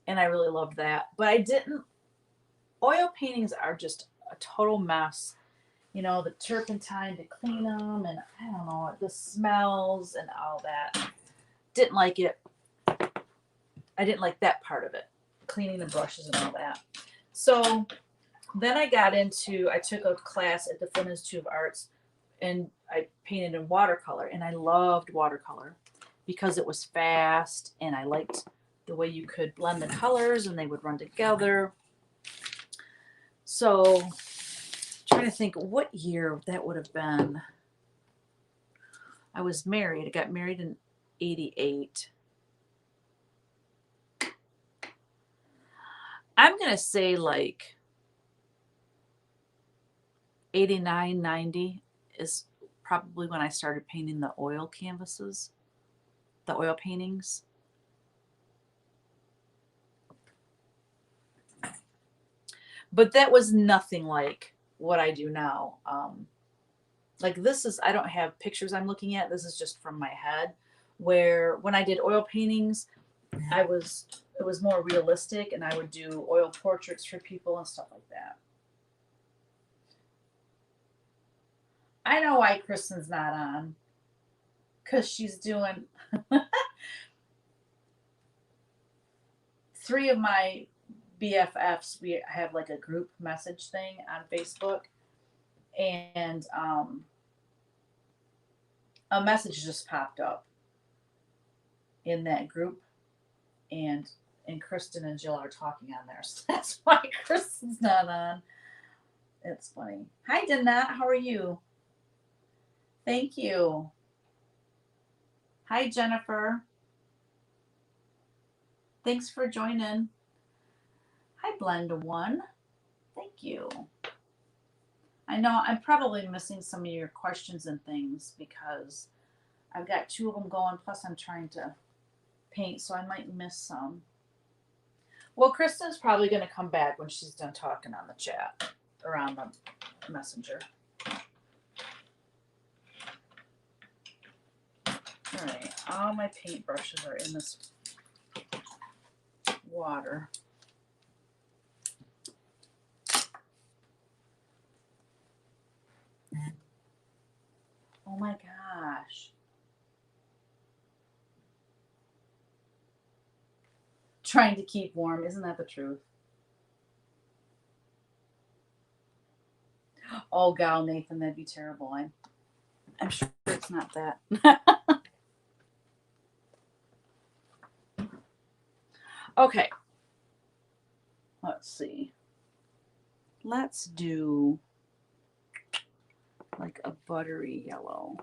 and I really loved that. But I didn't. Oil paintings are just a total mess. You know, the turpentine to clean them, and I don't know, the smells and all that. Didn't like it. I didn't like that part of it, cleaning the brushes and all that. So then I took a class at the Flint Institute of Arts, and I painted in watercolor, and I loved watercolor because it was fast, and I liked the way you could blend the colors and they would run together. So trying to think what year that would have been. I was married. I got married in 88. I'm going to say like 89, 90 is probably when I started painting the oil canvases, the oil paintings. But that was nothing like what I do now. Like this is, I don't have pictures I'm looking at. This is just from my head. Where when I did oil paintings, it was more realistic, and I would do oil portraits for people and stuff like that. I know why Kristen's not on, because she's doing three of my BFFs. We have like a group message thing on Facebook, and a message just popped up in that group, and Kristen and Jill are talking on there, so that's why Kristen's not on. It's funny. Hi, Danette. How are you? Thank you. Hi, Jennifer. Thanks for joining. Hi, Blend One. Thank you. I know I'm probably missing some of your questions and things because I've got 2 of them going, plus I'm trying to paint, so I might miss some. Well, Kristen's probably going to come back when she's done talking on the chat or on the messenger. All right, all my paintbrushes are in this water. Oh my gosh. Trying to keep warm, isn't that the truth? Oh, gal, Nathan, that'd be terrible. I'm sure it's not that. Okay. Let's see. Let's do like a buttery yellow.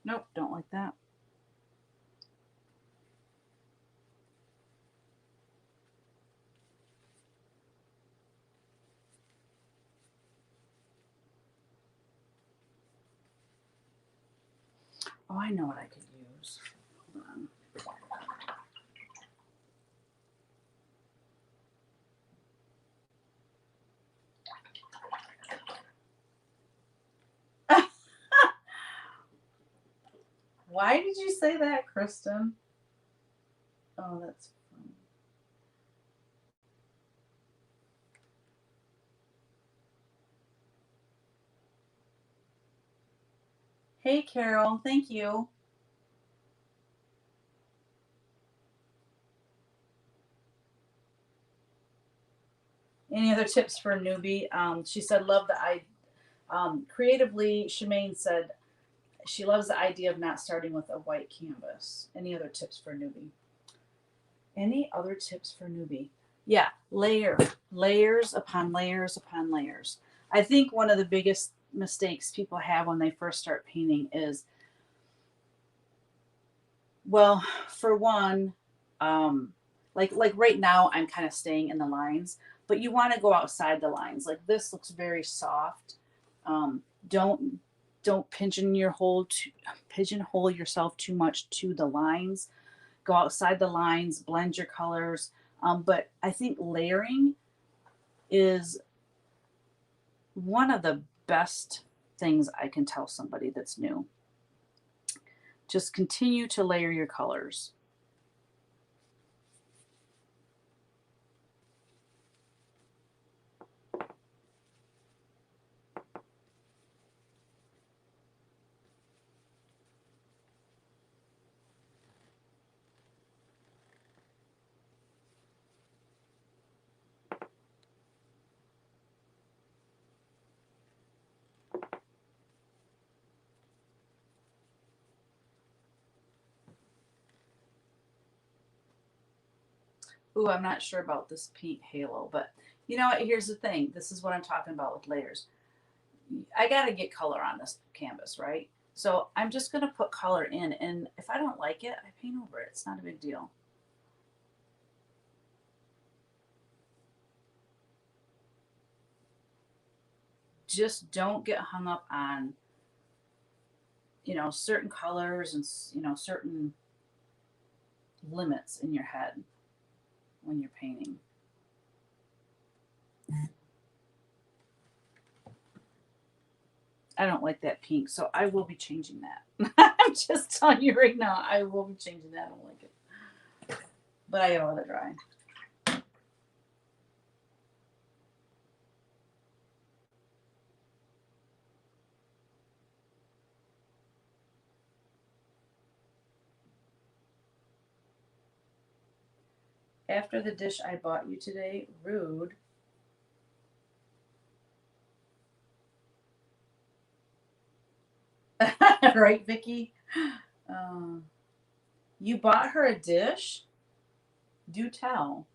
Nope, don't like that. Oh, I know what I could use. Hold on. Why did you say that, Kristen? Oh, that's funny. Hey, Carol, thank you. Any other tips for a newbie? She said, love the I. Creatively, Shemaine said she loves the idea of not starting with a white canvas. Any other tips for a newbie? Any other tips for newbie? Yeah, layers upon layers upon layers. I think one of the biggest mistakes people have when they first start painting is, well, for one, um, like right now I'm kind of staying in the lines, but you want to go outside the lines. Like this looks very soft. Um, don't pigeonhole yourself too much to the lines. Go outside the lines, blend your colors. But I think layering is one of the best things I can tell somebody that's new. Just continue to layer your colors. Ooh, I'm not sure about this pink halo, but you know what? Here's the thing. This is what I'm talking about with layers. I got to get color on this canvas, right? So I'm just going to put color in, and if I don't like it, I paint over it. It's not a big deal. Just don't get hung up on, certain colors and, certain limits in your head when you're painting. I don't like that pink, so I will be changing that. I'm just telling you right now, I will be changing that. I don't like it. But I gotta let it dry. After the dish I bought you today, rude. Right, Vicky? Um, you bought her a dish? Do tell.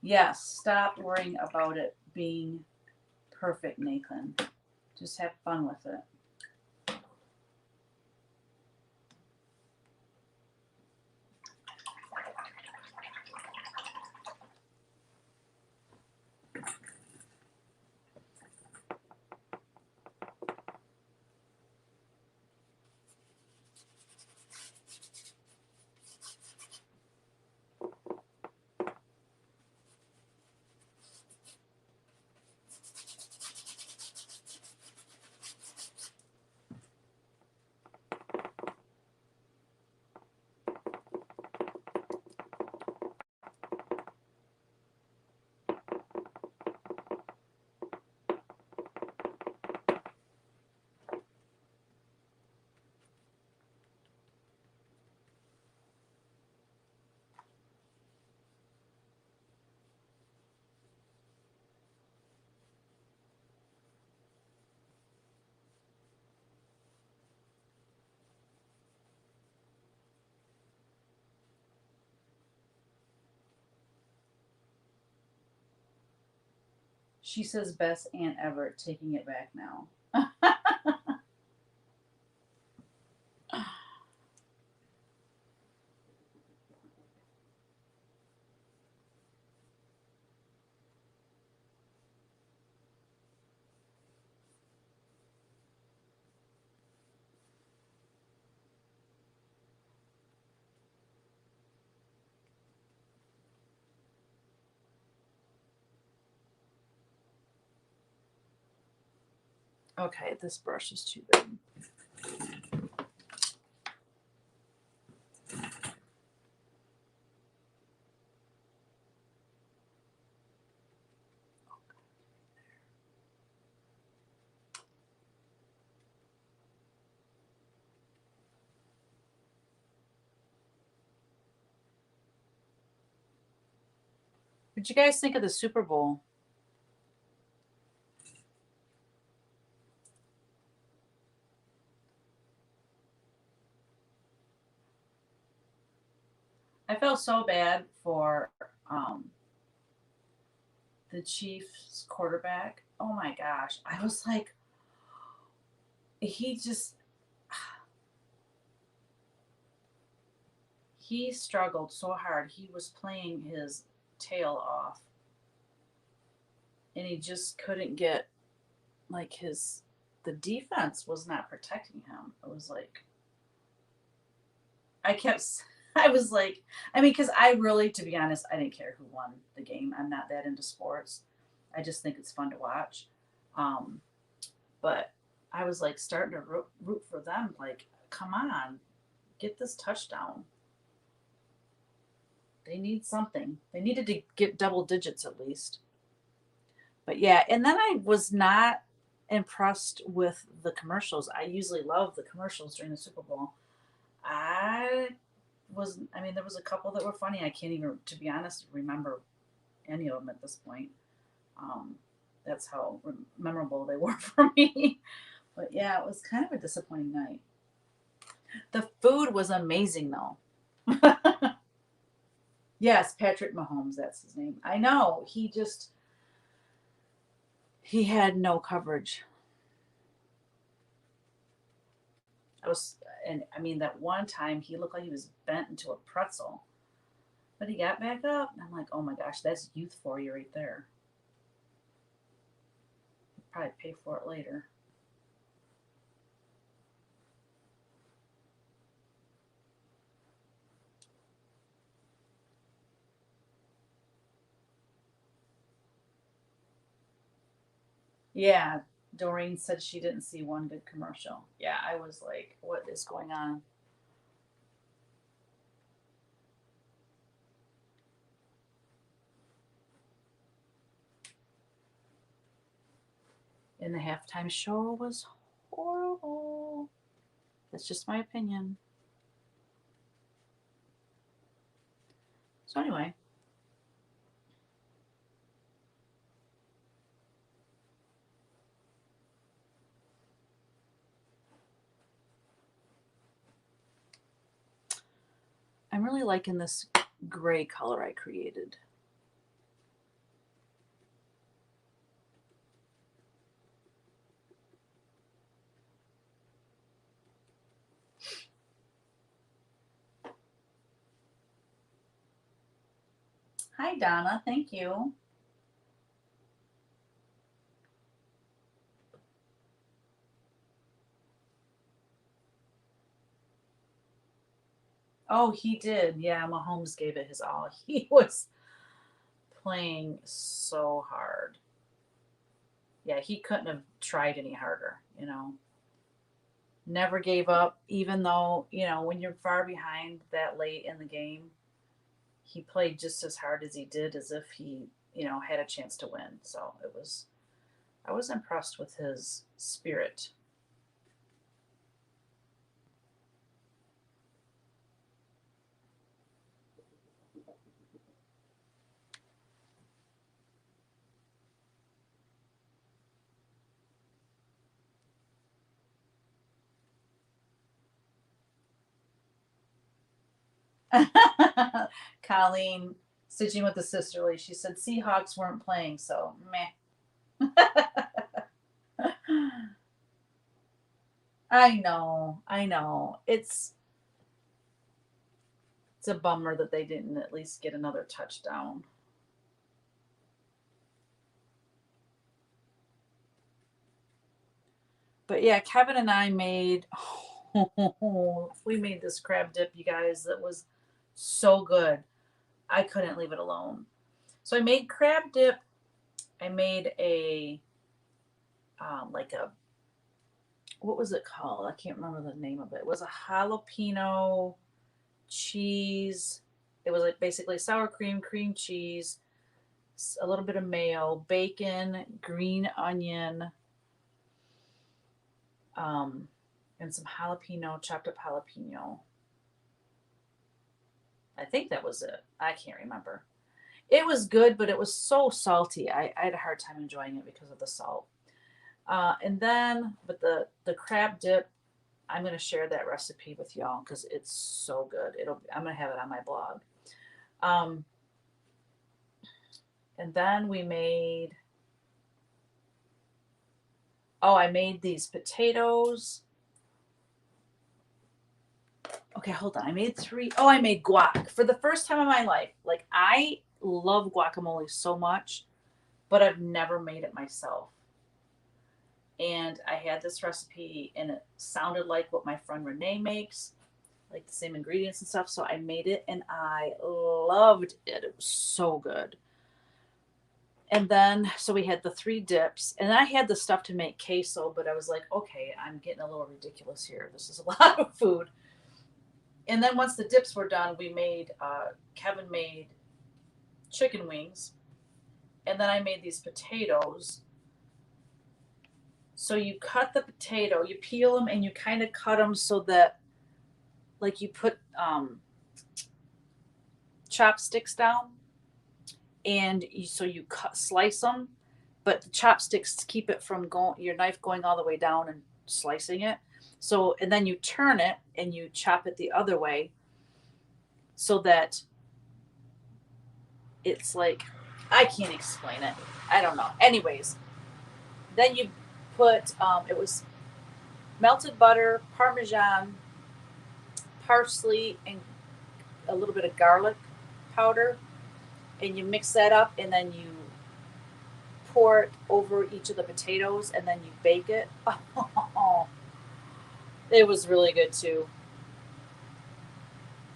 Yes, stop worrying about it being perfect, Nathan. Just have fun with it. She says best aunt ever, taking it back now. Okay, this brush is too big. What'd you guys think of the Super Bowl? I felt so bad for the Chiefs quarterback. Oh my gosh. I was like, he just, he struggled so hard. He was playing his tail off and he just couldn't get, like, the defense was not protecting him. It was like, I kept, I was like, I mean, because I really, to be honest, I didn't care who won the game. I'm not that into sports. I just think it's fun to watch. Um, but I was like starting to root for them. Like, come on, get this touchdown. They need something. They needed to get double digits at least. But yeah, and then I was not impressed with the commercials. I usually love the commercials during the Super Bowl. I I mean, there was a couple that were funny. I can't even, to be honest, remember any of them at this point. Um, that's how memorable they were for me. But yeah, it was kind of a disappointing night. The food was amazing, though. Yes, Patrick Mahomes, that's his name. I know. He had no coverage. I was, and I mean, that one time he looked like he was bent into a pretzel, but he got back up. And I'm like, oh my gosh, that's youth for you right there. He'll probably pay for it later. Yeah, Doreen said she didn't see one good commercial. Yeah, I was like, what is going on? And the halftime show was horrible. That's just my opinion. So, anyway, I'm really liking this gray color I created. Hi, Donna. Thank you. Oh, he did. Yeah, Mahomes gave it his all. He was playing so hard. Yeah, he couldn't have tried any harder, you know. Never gave up, even though, when you're far behind that late in the game, he played just as hard as he did as if he, had a chance to win. So I was impressed with his spirit. Colleen, stitching with the sisterly, she said Seahawks weren't playing, so meh. I know, I know. It's a bummer that they didn't at least get another touchdown. But yeah, Kevin and I made we made this crab dip, you guys, that was so good. I couldn't leave it alone. So I made crab dip. I made a like a what was it called? I can't remember the name of it. It was a jalapeno cheese. It was like basically sour cream, cream cheese, a little bit of mayo, bacon, green onion, um, and some jalapeno, chopped up jalapeno. I think that was it. I can't remember. It was good, but it was so salty. I had a hard time enjoying it because of the salt. And then, but the crab dip, I'm gonna share that recipe with y'all because it's so good. I'm gonna have it on my blog. Um, and then we made. Oh, I made these potatoes. Okay, hold on. I made three. Oh, I made guac for the first time in my life. Like I love guacamole so much, but I've never made it myself. And I had this recipe, and it sounded like what my friend Renee makes, like the same ingredients and stuff. So I made it, and I loved it. It was so good. And then, so we had the three dips, and I had the stuff to make queso, but I was like, okay, I'm getting a little ridiculous here. This is a lot of food. And then once the dips were done, Kevin made chicken wings, and then I made these potatoes. So you cut the potato, you peel them, and you kind of cut them so that, like, you put chopsticks down, and so you slice them, but the chopsticks keep it from your knife going all the way down and slicing it. So, and then you turn it and you chop it the other way so that it's like, I can't explain it. I don't know. Anyways, then you put, it was melted butter, Parmesan, parsley, and a little bit of garlic powder. And you mix that up, and then you pour it over each of the potatoes, and then you bake it. Oh, it was really good too.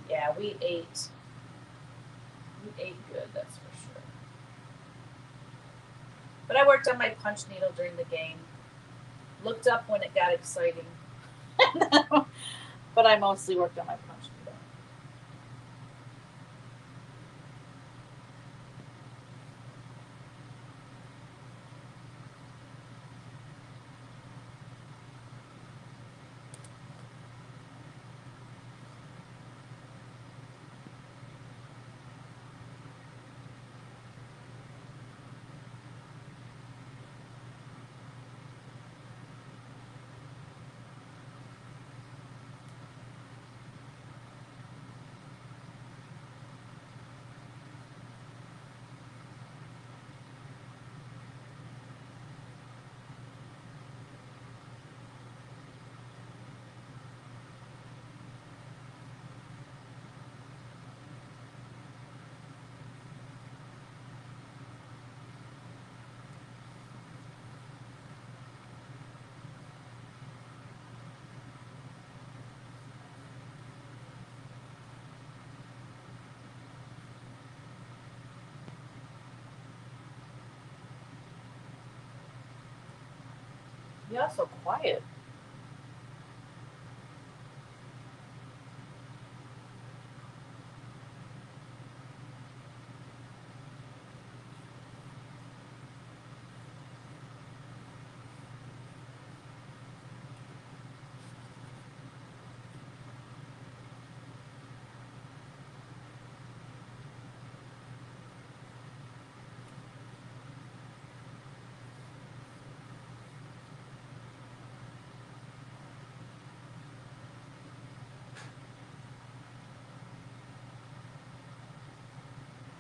Yeah, we ate good, that's for sure. But I worked on my punch needle during the game. Looked up when it got exciting. But I mostly worked on my punch needle. You're so quiet.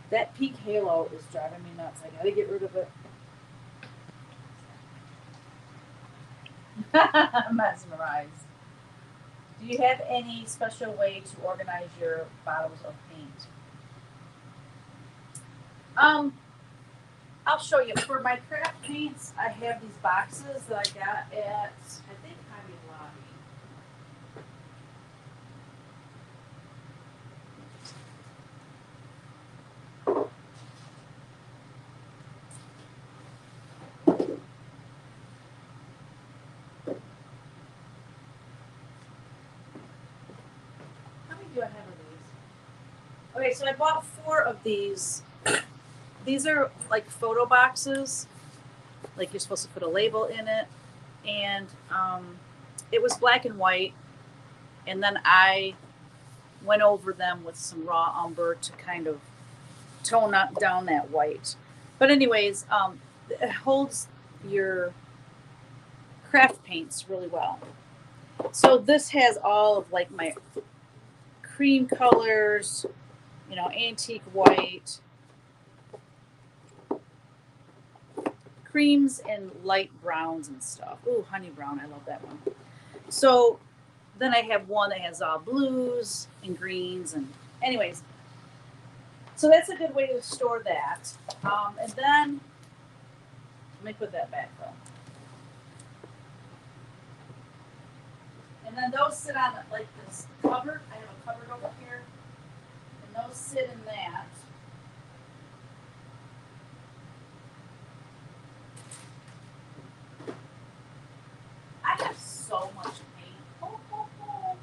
That pink halo is driving me nuts. I gotta get rid of it. Mesmerized. Do you have any special way to organize your bottles of paint? Um, I'll show you. For my craft paints, I have these boxes that I got at, I think, Hobby Lobby. Okay, so I bought 4 of these. These are like photo boxes, like you're supposed to put a label in it, and it was black and white, and then I went over them with some raw umber to kind of tone up down that white. But anyways, it holds your craft paints really well. So this has all of like my cream colors, you know, antique white, creams and light browns and stuff. Ooh, honey brown, I love that one. So then I have one that has all blues and greens and anyways. So that's a good way to store that. And then let me put that back though. And then those sit on like this cupboard. I have a cupboard over here, and those sit in that. I have so much paint. Oh, oh, oh.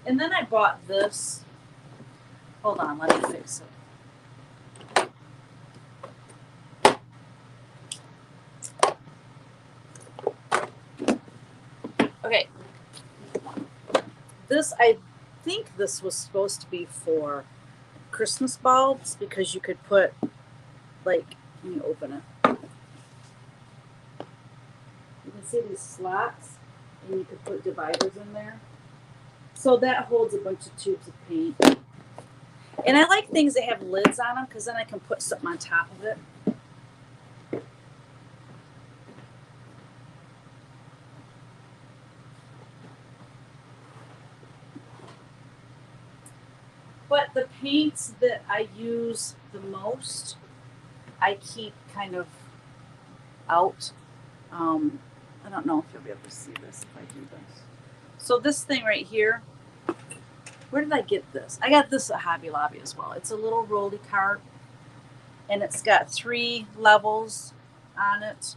And then I bought this. Hold on, let me fix it. Okay. This, I think this was supposed to be for Christmas bulbs because you could put, like, let me open it. You can see these slots, and you could put dividers in there. So that holds a bunch of tubes of paint. And I like things that have lids on them because then I can put something on top of it. But the paints that I use the most, I keep kind of out. I don't know if you'll be able to see this if I do this. So this thing right here, where did I get this? I got this at Hobby Lobby as well. It's a little rolly cart, and it's got 3 levels on it,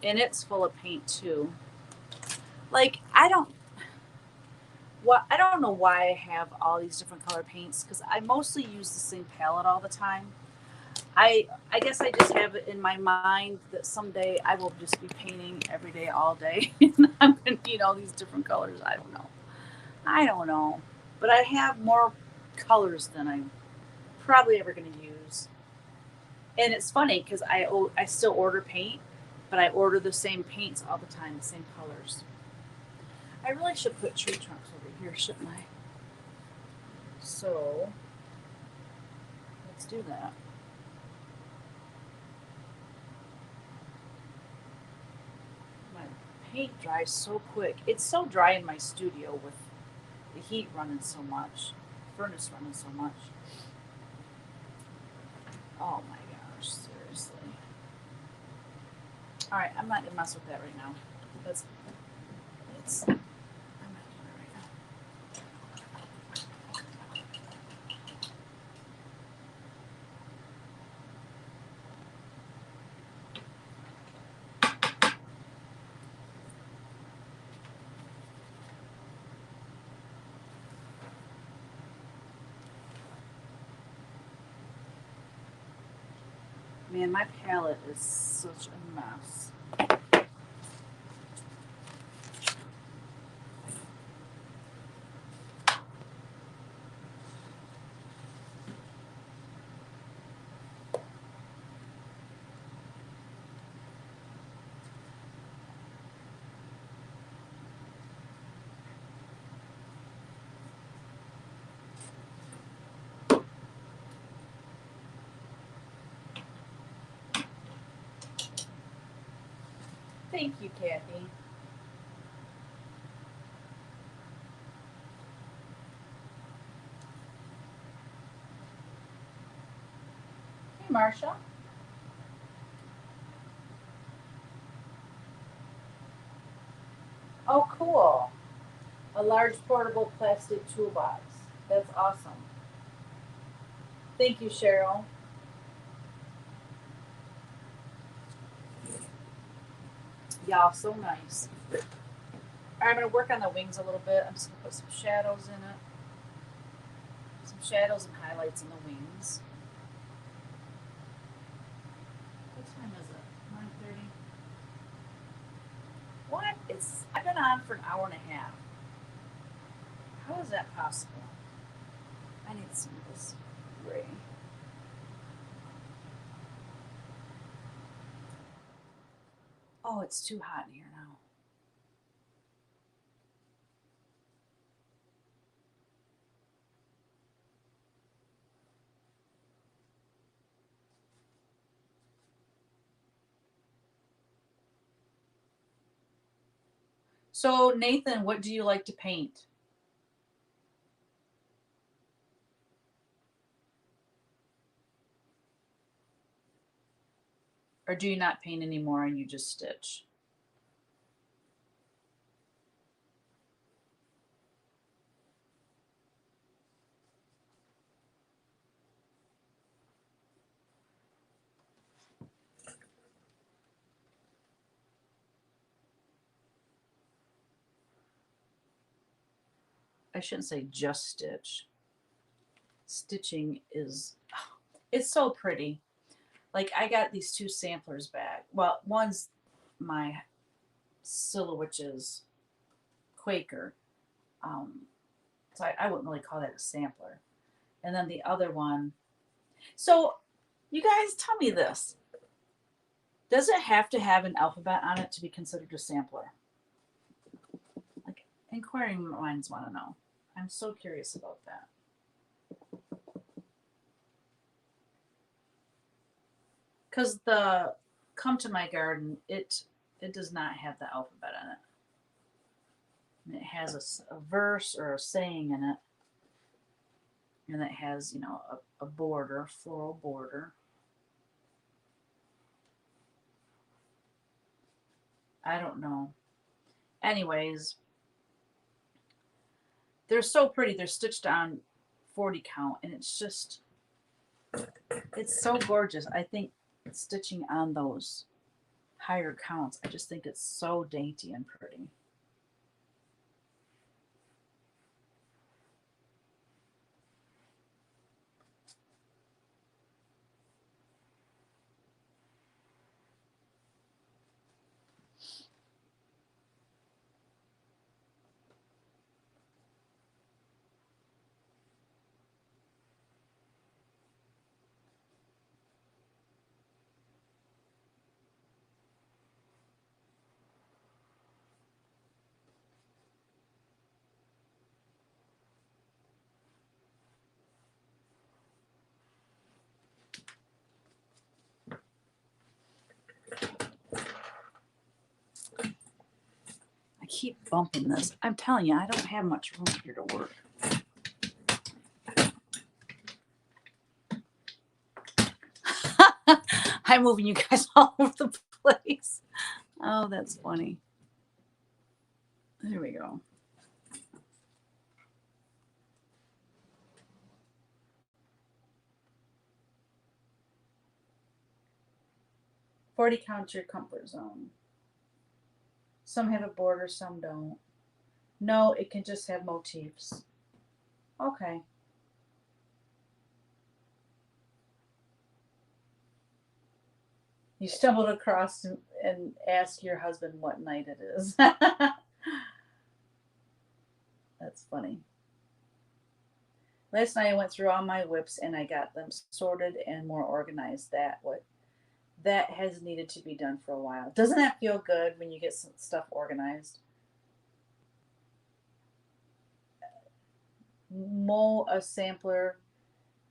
and it's full of paint too. Like I don't know why I have all these different color paints because I mostly use the same palette all the time. I guess I just have it in my mind that someday I will just be painting every day, all day, and I'm gonna need all these different colors. I don't know. But I have more colors than I'm probably ever gonna use. And it's funny because I still order paint, but I order the same paints all the time, the same colors. I really should put tree trunks over here, shouldn't I? So let's do that. My paint dries so quick. It's so dry in my studio with the heat running so much, furnace running so much. Oh my gosh, seriously. All right, I'm not gonna mess with that right now. I'm not doing it right now. Man, my palette is such a mess. Thank you, Kathy. Hey, Marsha. A large portable plastic toolbox. That's awesome. Thank you, Cheryl. Y'all, so nice. All right, I'm going to work on the wings a little bit. I'm just going to put some shadows in it. Some shadows and highlights in the wings. What time is it? 9:30. What? I've been on for an hour and a half. How is that possible? I need some of this gray. Oh, it's too hot in here now. So, Nathan, what do you like to paint? Or do you not paint anymore and you just stitch? I shouldn't say just stitch. Stitching is, it's so pretty. Like, I got these two samplers back. Well, one's my Silhouette's Quaker. So I wouldn't really call that a sampler. And then the other one. So, you guys, tell me this. Does it have to have an alphabet on it to be considered a sampler? Like, inquiring minds want to know. I'm so curious about that. Because the Come to My Garden, it does not have the alphabet in it. And it has a verse or a saying in it. And it has, a border, floral border. I don't know. Anyways, they're so pretty. They're stitched on 40 count, and it's so gorgeous. I think stitching on those higher counts, I just think it's so dainty and pretty. I keep bumping this. I'm telling you, I don't have much room here to work. I'm moving you guys all over the place. Oh, that's funny. There we go. $40 count your comfort zone. Some have a border, some don't. No, it can just have motifs. Okay. You stumbled across and asked your husband what night it is. That's funny. Last night I went through all my whips and I got them sorted and more organized. That has needed to be done for a while. Doesn't that feel good when you get some stuff organized? A sampler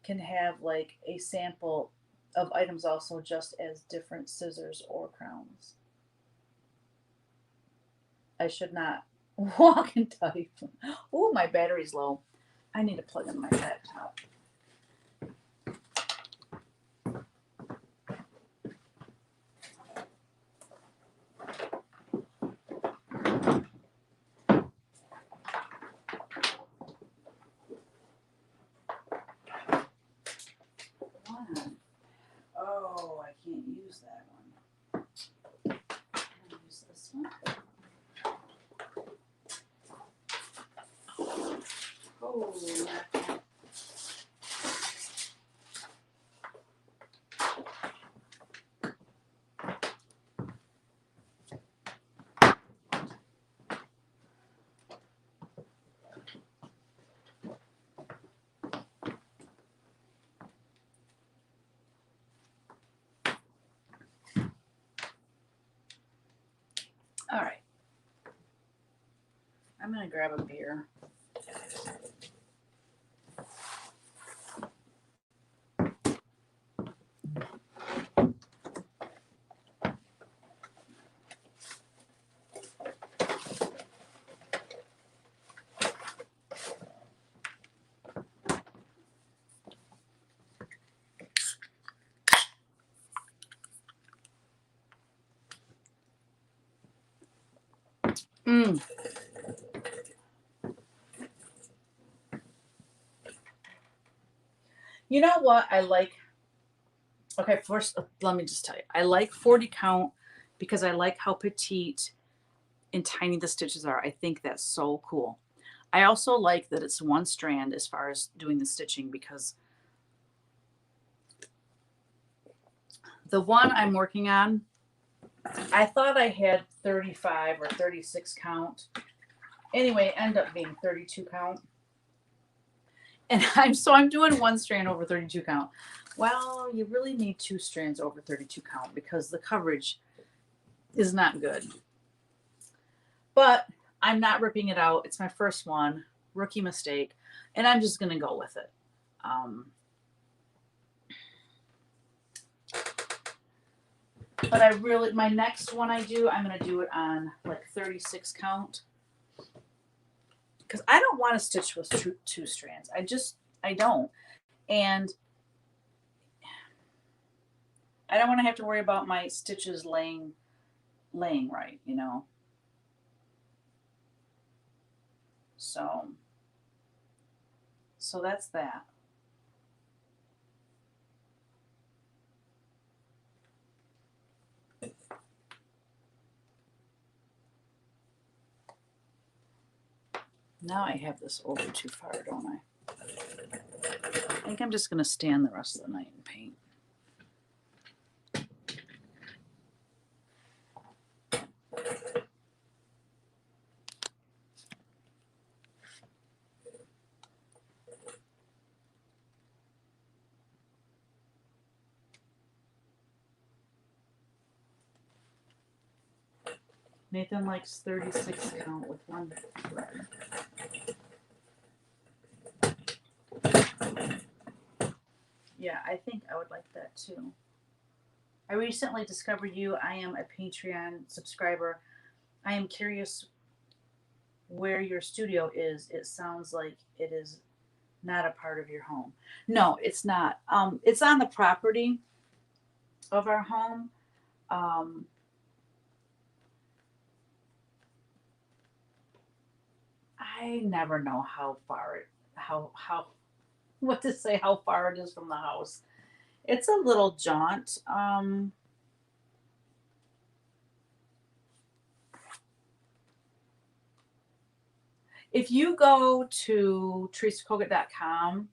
can have like a sample of items also, just as different scissors or crowns. I should not walk and type. Oh, my battery's low. I need to plug in my laptop. Ooh, napkin. All right. I'm going to grab a beer. Mm. You know what I like? Okay, first, let me just tell you. I like 40 count because I like how petite and tiny the stitches are. I think that's so cool. I also like that it's one strand as far as doing the stitching because the one I'm working on, I thought I had 35 or 36 count. Anyway, end up being 32 count. And I'm doing one strand over 32 count. Well, you really need two strands over 32 count because the coverage is not good. But I'm not ripping it out. It's my first one, rookie mistake, and I'm just gonna go with it. But my next one I'm gonna do it on like 36 count because I don't want to stitch with two strands. I don't, and I don't want to have to worry about my stitches laying right, you know. So that's that. Now I have this over too far, don't I? I think I'm just going to stand the rest of the night and paint. Nathan likes 36 count with one thread. Yeah, I think I would like that too. I recently discovered you. I am a Patreon subscriber. I am curious where your studio is. It sounds like it is not a part of your home. No, it's not. It's on the property of our home. Um, I never know how far it, how what to say, how far it is from the house. It's a little jaunt. If you go to teresakogut.com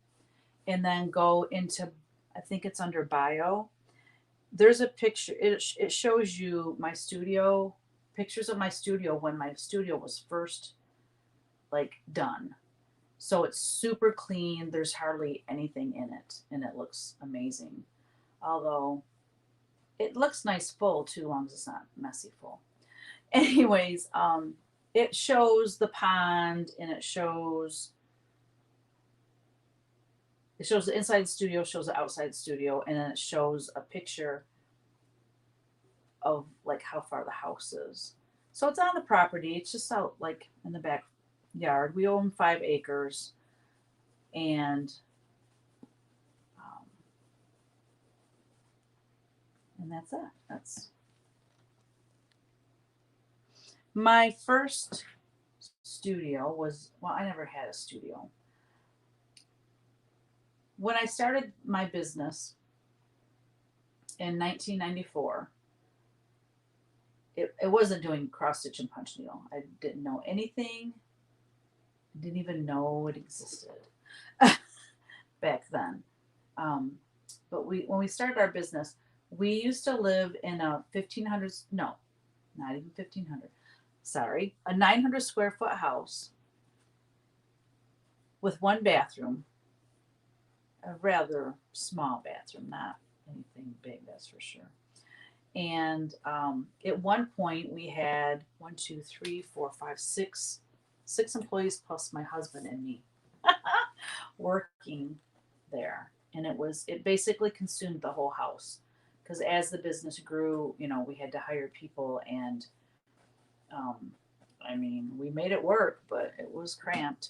and then go into, I think it's under bio, there's a picture. It shows you my studio, pictures of my studio when my studio was first like done. So it's super clean. There's hardly anything in it, and it looks amazing. Although it looks nice full too, long as it's not messy full. Anyways, it shows the pond and it shows the inside studio, shows the outside studio, and then it shows a picture of like how far the house is. So it's on the property. It's just out like in the backyard. We own 5 acres, and um, that's it. That's my first studio was, well, I never had a studio. When I started my business in 1994, it wasn't doing cross stitch and punch needle. I didn't know anything, Didn't even know it existed back then. Um, but when we started our business, we used to live in a 1500s, no, not even 1500, sorry, a 900 square foot house with one bathroom, a rather small bathroom, not anything big, that's for sure. And at one point, we had one, two, three, four, five, six employees plus my husband and me working there. And it basically consumed the whole house because as the business grew, we had to hire people. And um, I mean, we made it work, but it was cramped.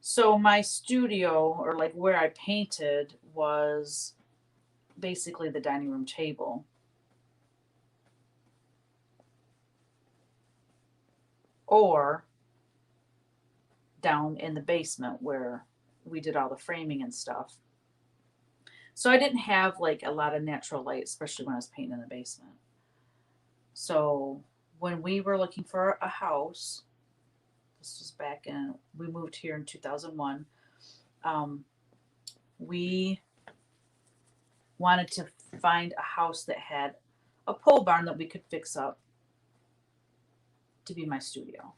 So my studio, or like where I painted, was basically the dining room table. Or down in the basement where we did all the framing and stuff. So I didn't have like a lot of natural light, especially when I was painting in the basement. So when we were looking for a house, this was back in, we moved here in 2001. Um, we wanted to find a house that had a pole barn that we could fix up to be my studio.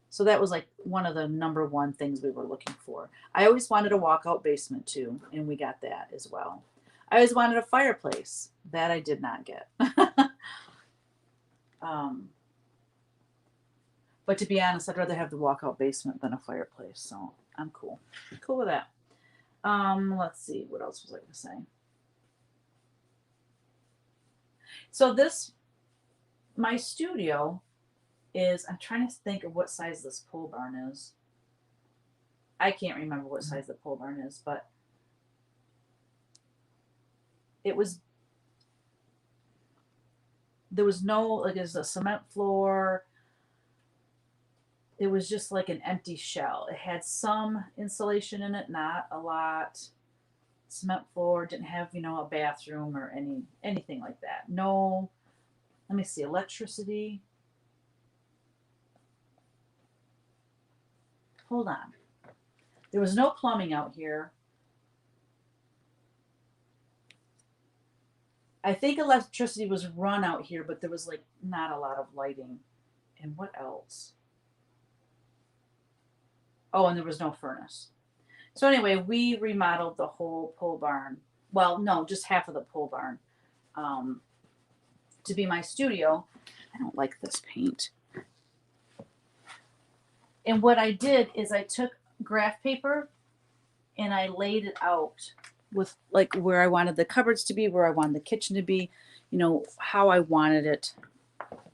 So that was like one of the number one things we were looking for. I always wanted a walkout basement too, and we got that as well. I always wanted a fireplace. That I did not get. um, but to be honest, I'd rather have the walkout basement than a fireplace. So I'm cool. Cool with that. Let's see. What else was I going to say? So my studio is, I'm trying to think of what size this pole barn is. I can't remember what size the pole barn is, but it was, there was no, like, there's a cement floor. It was just like an empty shell. It had some insulation in it, not a lot. Cement floor, didn't have, a bathroom or anything like that. No, let me see, electricity. Hold on. There was no plumbing out here. I think electricity was run out here, but there was like not a lot of lighting. And what else? Oh, and there was no furnace. So anyway, we remodeled the whole pole barn. Well, no, just half of the pole barn um, to be my studio. I don't like this paint. And what I did is I took graph paper and I laid it out with like where I wanted the cupboards to be, where I wanted the kitchen to be, how I wanted it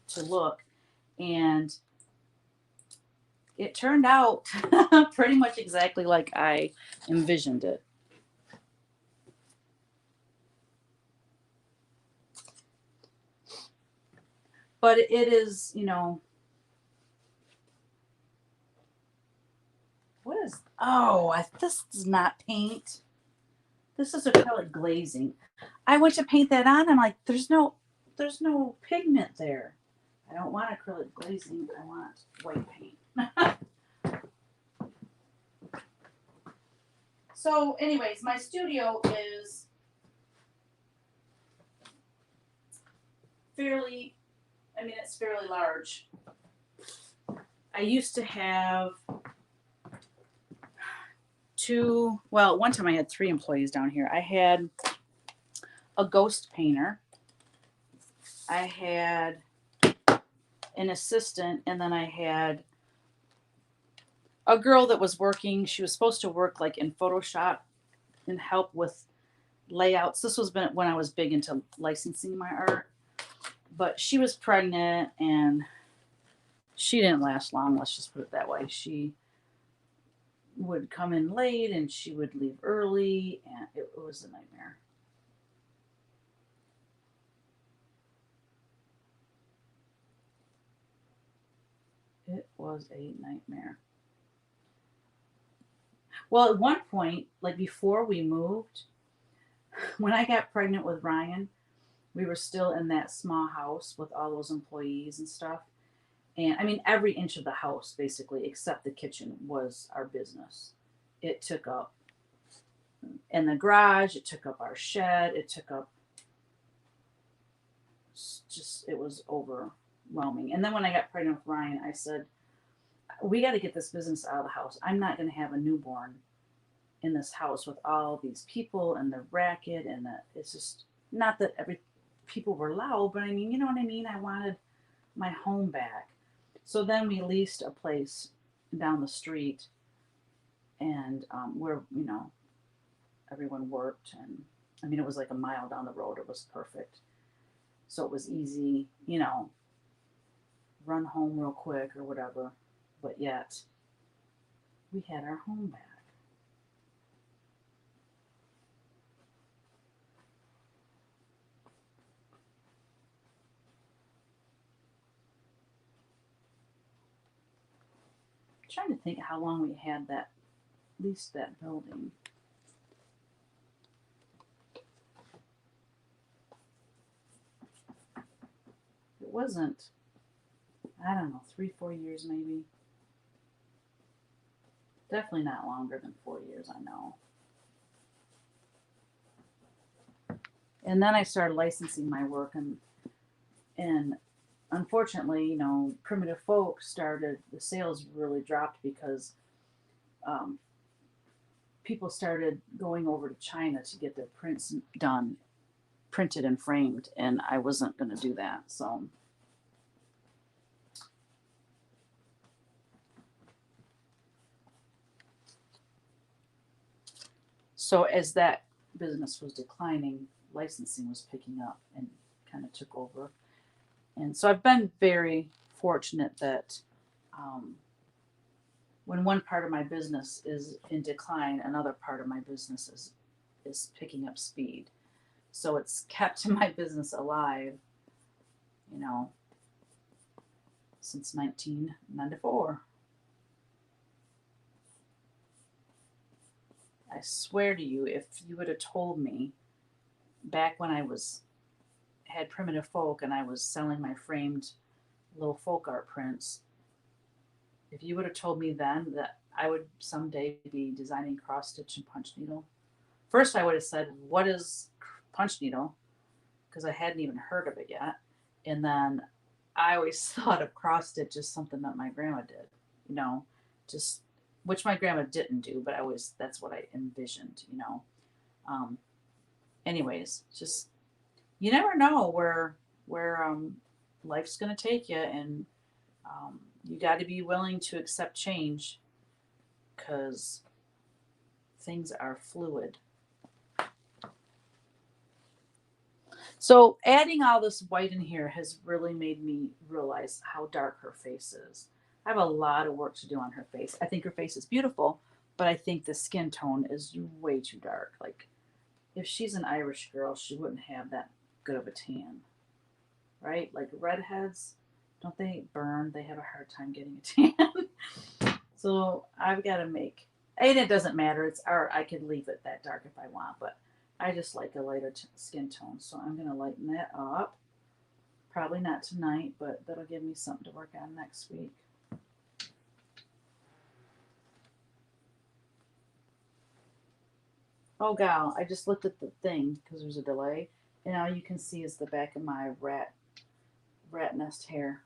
to look. And it turned out pretty much exactly like I envisioned it. But it is, what is, this is not paint. This is acrylic glazing. I went to paint that on. I'm like, there's no pigment there. I don't want acrylic glazing. I want white paint. So, anyways, my studio is it's fairly large. I used to have one time I had 3 employees down here. I had a ghost painter. I had an assistant, and then I had a girl that was working. She was supposed to work like in Photoshop and help with layouts. This was when I was big into licensing my art, but she was pregnant and she didn't last long. Let's just put it that way. She would come in late and she would leave early, and it was a nightmare. It was a nightmare. Well, at one point, like before we moved, when I got pregnant with Ryan, we were still in that small house with all those employees and stuff. And I mean, every inch of the house, basically, except the kitchen, was our business. It took up, in the garage, it took up our shed, it took up, just, it was overwhelming. And then when I got pregnant with Ryan, I said, we got to get this business out of the house. I'm not going to have a newborn in this house with all these people and the racket, and it's just, not that every people were loud, but I mean, you know what I mean? I wanted my home back. So then we leased a place down the street, and where, everyone worked. And I mean, it was like a mile down the road. It was perfect. So it was easy, run home real quick or whatever. But yet, we had our home back. I'm trying to think how long we had that, leased that building. It wasn't, I don't know, 3-4 years maybe. Definitely not longer than 4 years, I know. And then I started licensing my work, and unfortunately, primitive folk started, the sales really dropped because people started going over to China to get their prints done, printed and framed, and I wasn't going to do that. So as that business was declining, licensing was picking up and kind of took over. And so I've been very fortunate that when one part of my business is in decline, another part of my business is picking up speed. So it's kept my business alive, since 1994. I swear to you, if you would have told me back when I had primitive folk and I was selling my framed little folk art prints, if you would have told me then that I would someday be designing cross stitch and punch needle, first I would have said, what is punch needle? Because I hadn't even heard of it yet. And then I always thought of cross stitch as something that my grandma did, just, which my grandma didn't do, but that's what I envisioned. Anyways, just, you never know where life's going to take you, and you got to be willing to accept change, because things are fluid. So adding all this white in here has really made me realize how dark her face is. I have a lot of work to do on her face. I think her face is beautiful, but I think the skin tone is way too dark. Like, if she's an Irish girl, she wouldn't have that good of a tan, right? Like redheads, don't they burn? They have a hard time getting a tan. So I've got to make, and it doesn't matter. It's art. I could leave it that dark if I want, but I just like a lighter skin tone. So I'm going to lighten that up. Probably not tonight, but that'll give me something to work on next week. Oh, gal, I just looked at the thing because there's a delay. And all you can see is the back of my rat nest hair.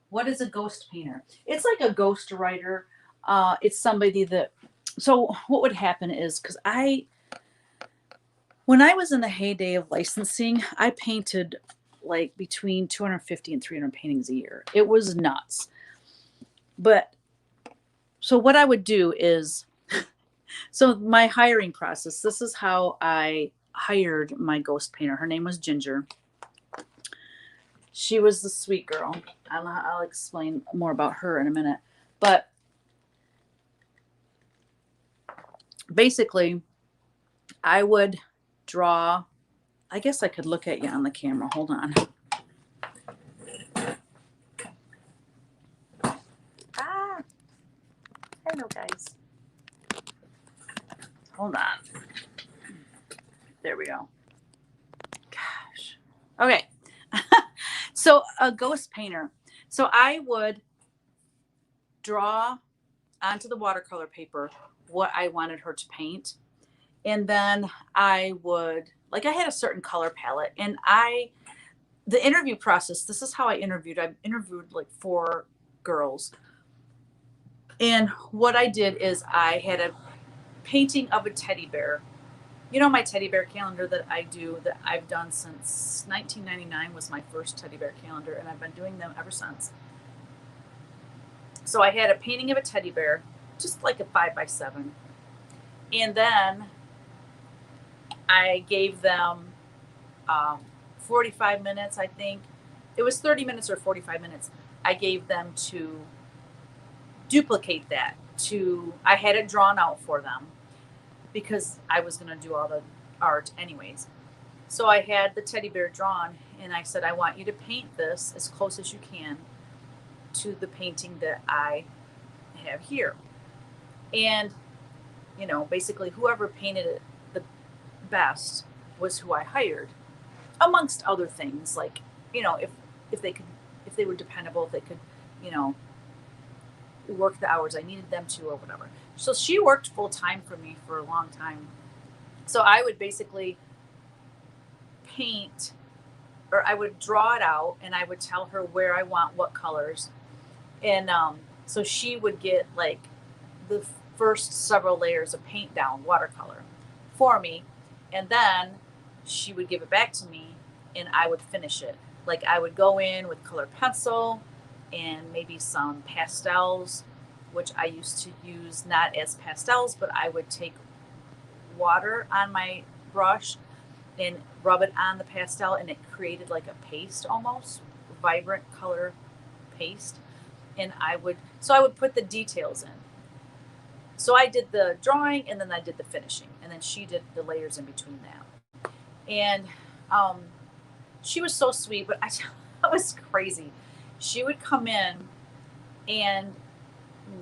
What is a ghost painter? It's like a ghost writer. It's somebody that, so what would happen is, because when I was in the heyday of licensing, I painted like between 250 and 300 paintings a year. It was nuts. But so what I would do is, so my hiring process, this is how I hired my ghost painter. Her name was Ginger. She was the sweet girl. I'll explain more about her in a minute. But basically, I would draw. I guess I could look at you on the camera. Hold on. Hello, guys. Hold on. There we go. Gosh. Okay. So a ghost painter. So I would draw onto the watercolor paper what I wanted her to paint. And then I would, like, I had a certain color palette. And the interview process, this is how I interviewed. I interviewed like 4 girls. And what I did is I had a painting of a teddy bear. You know, my teddy bear calendar that I do, that I've done since 1999 was my first teddy bear calendar, and I've been doing them ever since. So I had a painting of a teddy bear, just like a 5x7. And then I gave them 45 minutes, I think. It was 30 minutes or 45 minutes. I gave them to duplicate that. I had it drawn out for them because I was going to do all the art anyways. So I had the teddy bear drawn, and I said, I want you to paint this as close as you can to the painting that I have here. And, you know, basically whoever painted it the best was who I hired, amongst other things, like, you know, if they were dependable, if they could, you know, work the hours I needed them to or whatever. So she worked full time for me for a long time. So I would basically paint, or I would draw it out, and I would tell her where I want what colors. And so she would get like the first several layers of paint down, watercolor, for me. And then she would give it back to me, and I would finish it. Like, I would go in with colored pencil and maybe some pastels, which I used to use not as pastels, but I would take water on my brush and rub it on the pastel, and it created like a paste, almost vibrant color paste. And I would put the details in. So I did the drawing, and then I did the finishing, and then she did the layers in between that. And she was so sweet, but that was crazy. She would come in and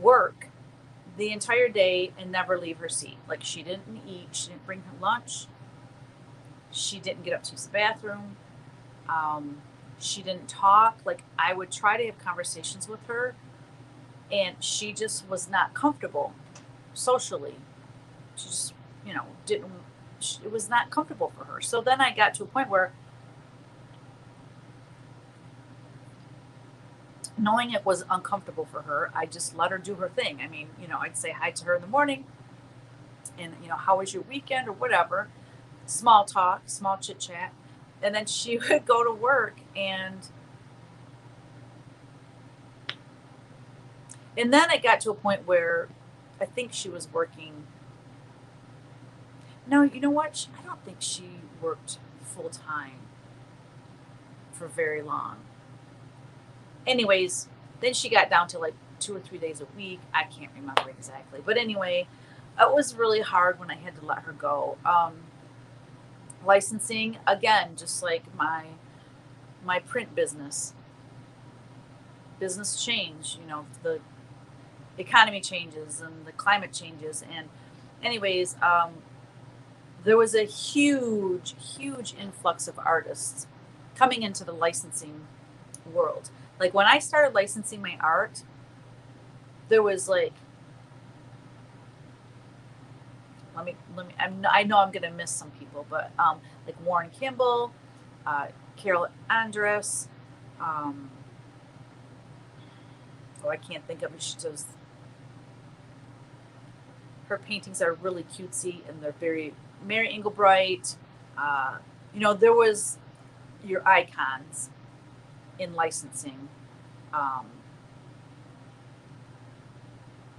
work the entire day and never leave her seat. Like, she didn't eat, she didn't bring her lunch, she didn't get up to use the bathroom, she didn't talk. Like, I would try to have conversations with her, and she just was not comfortable socially. She just, you know, it was not comfortable for her. So then I got to a point where, knowing it was uncomfortable for her, I just let her do her thing. I mean, you know, I'd say hi to her in the morning, and, you know, how was your weekend or whatever, small talk, small chit chat. And then she would go to work, and then it got to a point where I think she was working. No, you know what? I don't think she worked full time for very long. Anyways, then she got down to like 2 or 3 days a week. I can't remember exactly. But anyway, it was really hard when I had to let her go. Licensing, again, just like my print business change, you know, the economy changes and the climate changes. And anyways, there was a huge influx of artists coming into the licensing world. Like, when I started licensing my art, there was like, I know I'm gonna miss some people, but like Warren Kimball, Carol Andress, I can't think of it. She does, her paintings are really cutesy, and they're very Mary Engelbright. You know, there was your icons in licensing.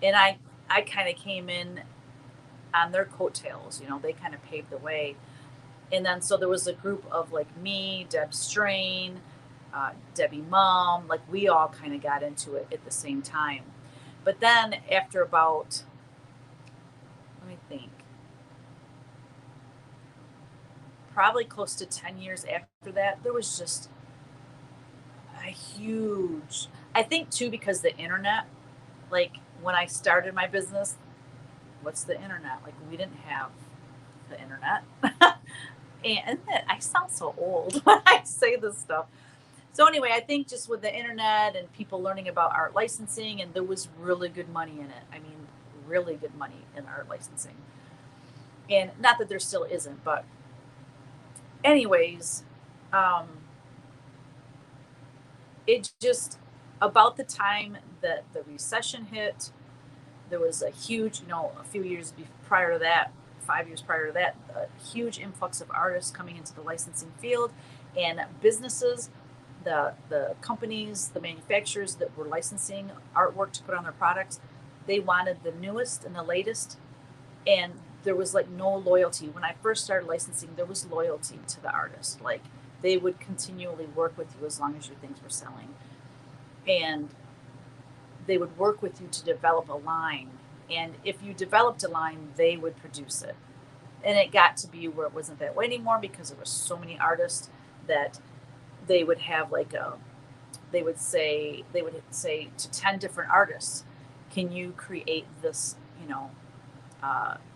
And I kind of came in on their coattails, you know, they kind of paved the way. And then, so there was a group of like me, Deb Strain, Debbie Mom, like, we all kind of got into it at the same time. But then after about, let me think, probably close to 10 years after that, there was just a I think too, because the internet, like, when I started my business, What's the internet? Like, we didn't have the internet. And I sound so old when I say this stuff. So anyway, I think just with the internet and people learning about art licensing, and there was really good money in it. I mean, really good money in art licensing. And not that there still isn't, but anyways, um, it just about the time that the recession hit, there was a huge, a few years prior to that, 5 years prior to that, a huge influx of artists coming into the licensing field, and businesses, the companies, the manufacturers that were licensing artwork to put on their products, they wanted the newest and the latest, and there was like no loyalty. When I first started licensing, there was loyalty to the artist. Like, they would continually work with you as long as your things were selling, and they would work with you to develop a line. And if you developed a line, they would produce it. And it got to be where it wasn't that way anymore, because there were so many artists that they would have like they would say to 10 different artists, can you create this,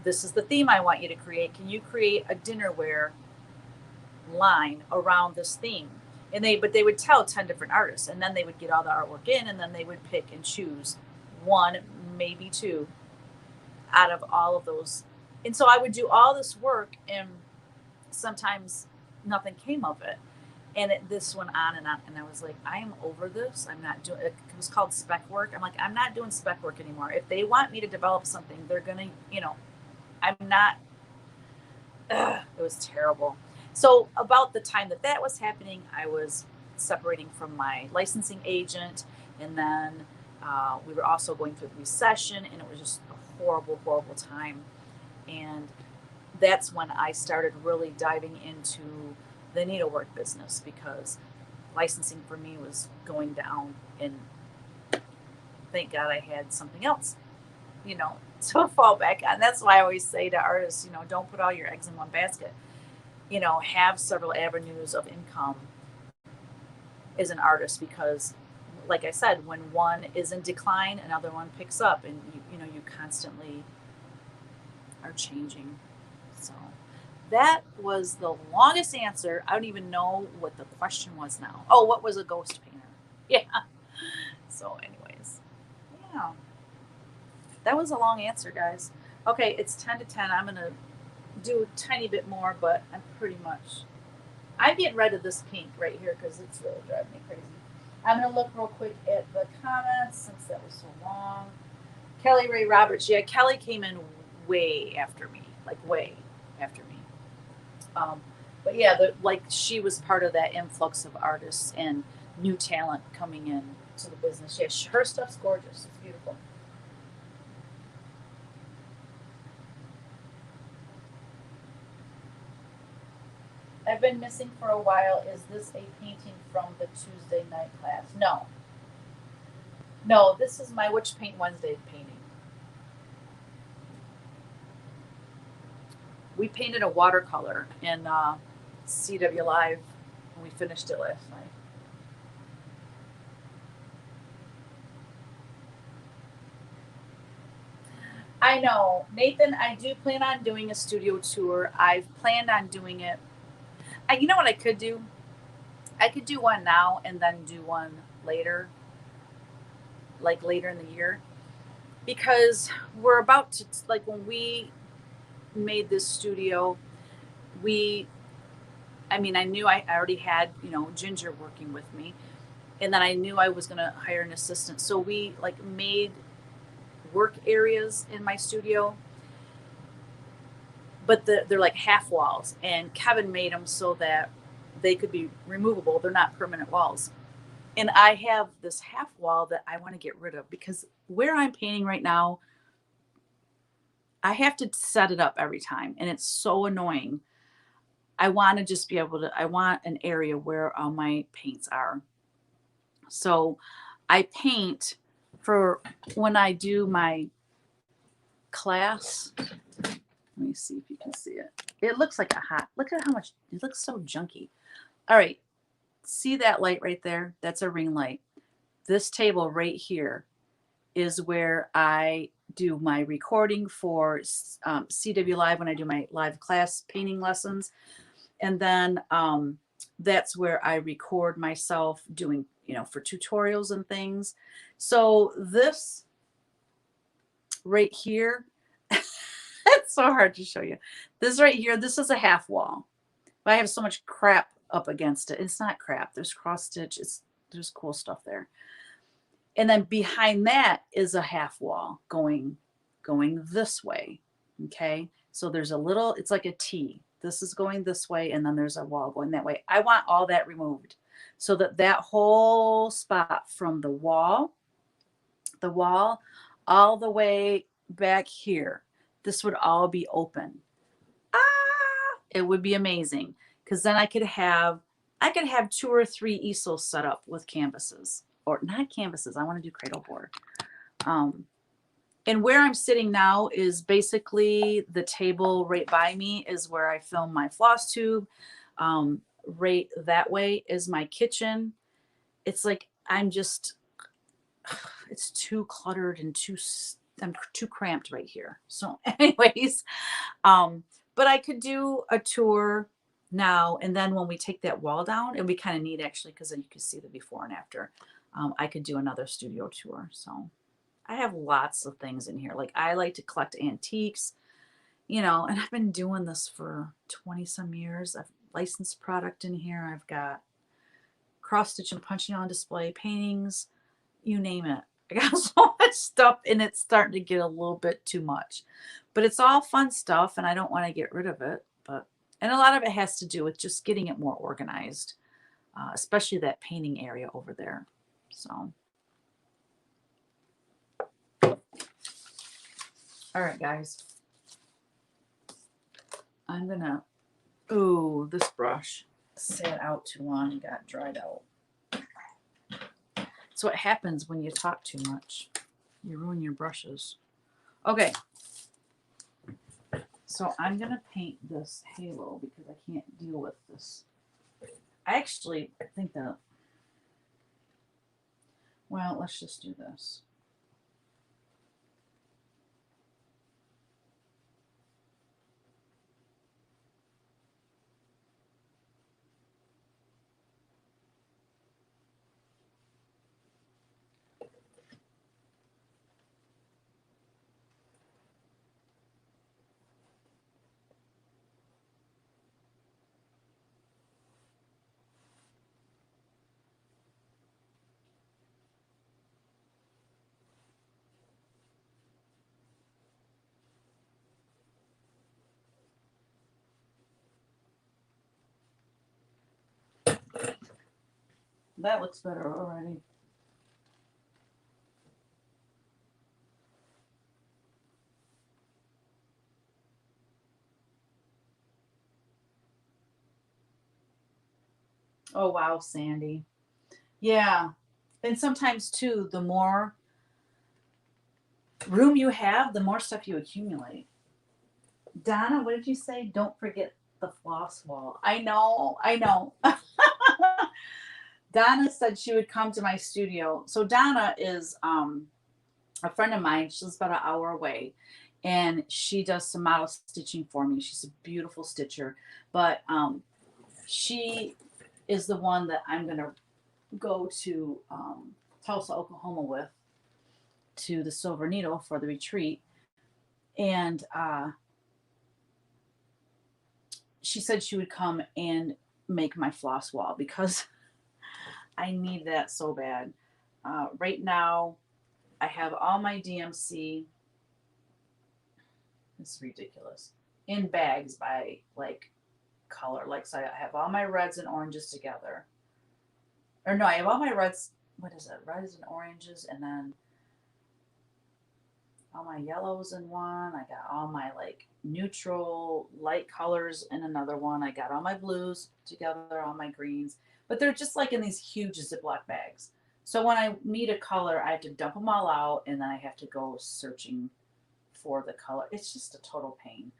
this is the theme I want you to create. Can you create a dinnerware line around this theme? But they would tell 10 different artists, and then they would get all the artwork in, and then they would pick and choose one, maybe two, out of all of those. And so I would do all this work, and sometimes nothing came of it. And this went on and on. And I was like, I am over this. I'm not doing it. It was called spec work. I'm like, I'm not doing spec work anymore. If they want me to develop something, they're going to, I'm not. It was terrible. So about the time that was happening, I was separating from my licensing agent, and then we were also going through the recession, and it was just a horrible, horrible time. And that's when I started really diving into the needlework business, because licensing for me was going down, and thank God I had something else, to fall back on. That's why I always say to artists, don't put all your eggs in one basket. Have several avenues of income as an artist, because like I said, when one is in decline, another one picks up, and you constantly are changing. So that was the longest answer. I don't even know what the question was now. Oh, what was a ghost painter? Yeah. So anyways, yeah, that was a long answer, guys. Okay, it's 10 to 10. I'm going to do a tiny bit more, but I'm getting rid of this pink right here because it's really driving me crazy. I'm going to look real quick at the comments since that was so long. Kelly Ray Roberts. Yeah, Kelly came in way after me, like way after me. But yeah, she was part of that influx of artists and new talent coming in to the business. Yeah, her stuff's gorgeous. It's beautiful. I've been missing for a while. Is this a painting from the Tuesday night class? No. No, this is my Witch Paint Wednesday painting. We painted a watercolor in CW Live, and we finished it last night. I know, Nathan. I do plan on doing a studio tour. I've planned on doing it. You know what I could do? I could do one now and then do one later, like later in the year, because we're about to, like, when we made this studio, we I mean, I knew I already had, Ginger working with me, and then I knew I was going to hire an assistant. So we like made work areas in my studio, but they're like half walls, and Kevin made them so that they could be removable. They're not permanent walls. And I have this half wall that I want to get rid of, because where I'm painting right now, I have to set it up every time, and it's so annoying. I want to just be able to, I want an area where all my paints are. So I paint for when I do my class. Let me see if you can see it. It looks like look at how much, it looks so junky. All right. See that light right there? That's a ring light. This table right here is where I do my recording for CW Live when I do my live class painting lessons. And then that's where I record myself doing, for tutorials and things. So this right here, it's so hard to show you. This right here, this is a half wall. But I have so much crap up against it. It's not crap. There's cross stitch. There's cool stuff there. And then behind that is a half wall going this way. Okay. So there's a little, it's like a T. This is going this way, and then there's a wall going that way. I want all that removed so that that whole spot from the wall all the way back here, this would all be open. It would be amazing, because then I could have 2 or 3 easels set up with canvases, or not canvases. I want to do cradle board. And where I'm sitting now is basically the table right by me is where I film my floss tube. Right that way is my kitchen. It's like it's too cluttered and I'm too cramped right here. So anyways, but I could do a tour now, and then when we take that wall down, it'd be kind of neat actually, because then you can see the before and after. I could do another studio tour. So I have lots of things in here. Like, I like to collect antiques, and I've been doing this for 20 some years. I've licensed product in here. I've got cross stitch and punching on display paintings, you name it. I got so much stuff, and it's starting to get a little bit too much, but it's all fun stuff, and I don't want to get rid of it. And a lot of it has to do with just getting it more organized, especially that painting area over there. So. All right, guys. I'm gonna, this brush sat out too long and got dried out. So what happens when you talk too much? You ruin your brushes. Okay. So I'm gonna paint this halo because I can't deal with this. I actually think that, well, let's just do this. That looks better already. Oh, wow, Sandy. Yeah. And sometimes, too, the more room you have, the more stuff you accumulate. Donna, what did you say? Don't forget the floss wall. I know. Donna said she would come to my studio. So Donna is a friend of mine. She's about an hour away, and she does some model stitching for me. She's a beautiful stitcher, but she is the one that I'm gonna go to Tulsa, Oklahoma with, to the Silver Needle for the retreat. And she said she would come and make my floss wall because I need that so bad. Right now, I have all my DMC. It's ridiculous. In bags by like color. Like, so I have all my reds and oranges together. Or no, I have all my reds. What is it? Reds and oranges, and then all my yellows in one. I got all my like neutral light colors in another one. I got all my blues together, all my greens, but they're just like in these huge Ziploc bags. So when I need a color, I have to dump them all out, and then I have to go searching for the color. It's just a total pain.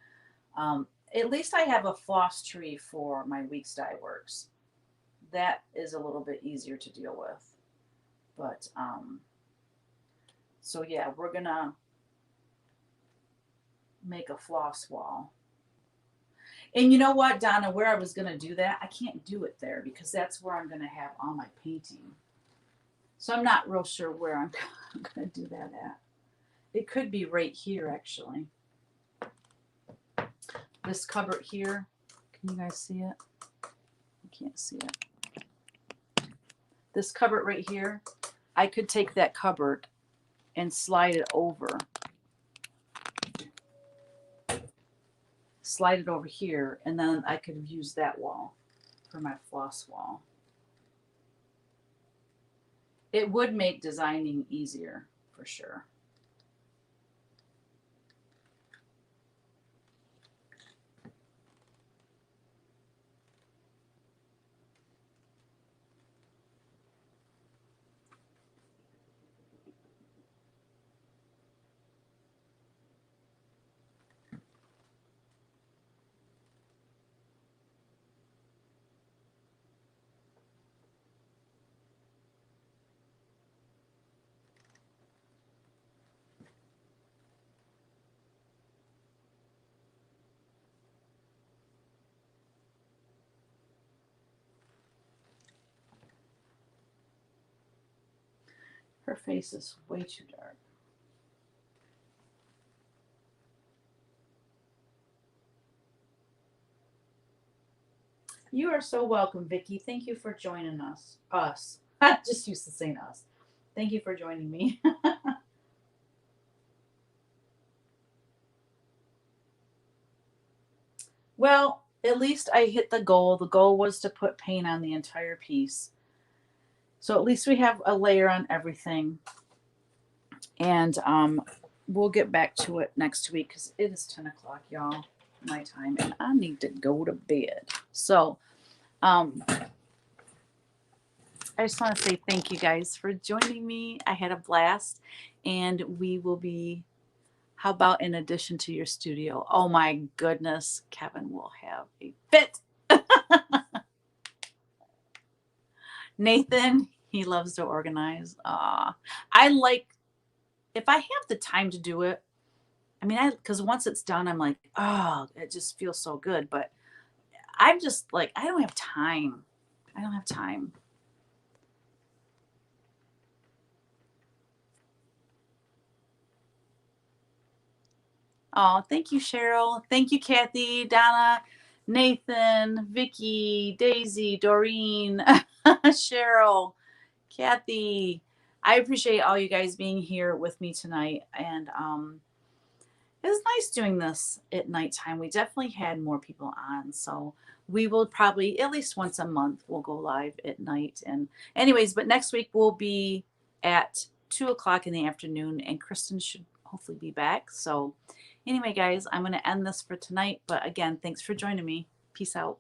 At least I have a floss tree for my Weeks Dye Works. That is a little bit easier to deal with. But so yeah, we're gonna make a floss wall. And you know what, Donna, where I was going to do that, I can't do it there because that's where I'm going to have all my painting. So I'm not real sure where I'm going to do that at. It could be right here, actually. This cupboard here. Can you guys see it? I can't see it. This cupboard right here, I could take that cupboard and slide it over. Slide it over here, and then I could use that wall for my floss wall. It would make designing easier, for sure. Her face is way too dark. You are so welcome, Vicki. Thank you for joining us. Us. I just used to saying us. Thank you for joining me. Well, at least I hit the goal. The goal was to put paint on the entire piece. So at least we have a layer on everything. And we'll get back to it next week because it is 10 o'clock, y'all, my time, and I need to go to bed. So I just want to say thank you guys for joining me. I had a blast, and we will be, how about in addition to your studio? Oh my goodness, Kevin will have a fit. Nathan, he loves to organize. I like, if I have the time to do it, I mean, because once it's done, I'm like, oh, it just feels so good. But I'm just like, I don't have time. I don't have time. Oh, thank you, Cheryl. Thank you, Kathy, Donna, Nathan, Vicky, Daisy, Doreen, Cheryl, Kathy. I appreciate all you guys being here with me tonight. And it was nice doing this at nighttime. We definitely had more people on. So we will probably, at least once a month, we'll go live at night. And anyways, but next week we'll be at 2 o'clock in the afternoon, and Kristen should hopefully be back. So anyway, guys, I'm going to end this for tonight. But again, thanks for joining me. Peace out.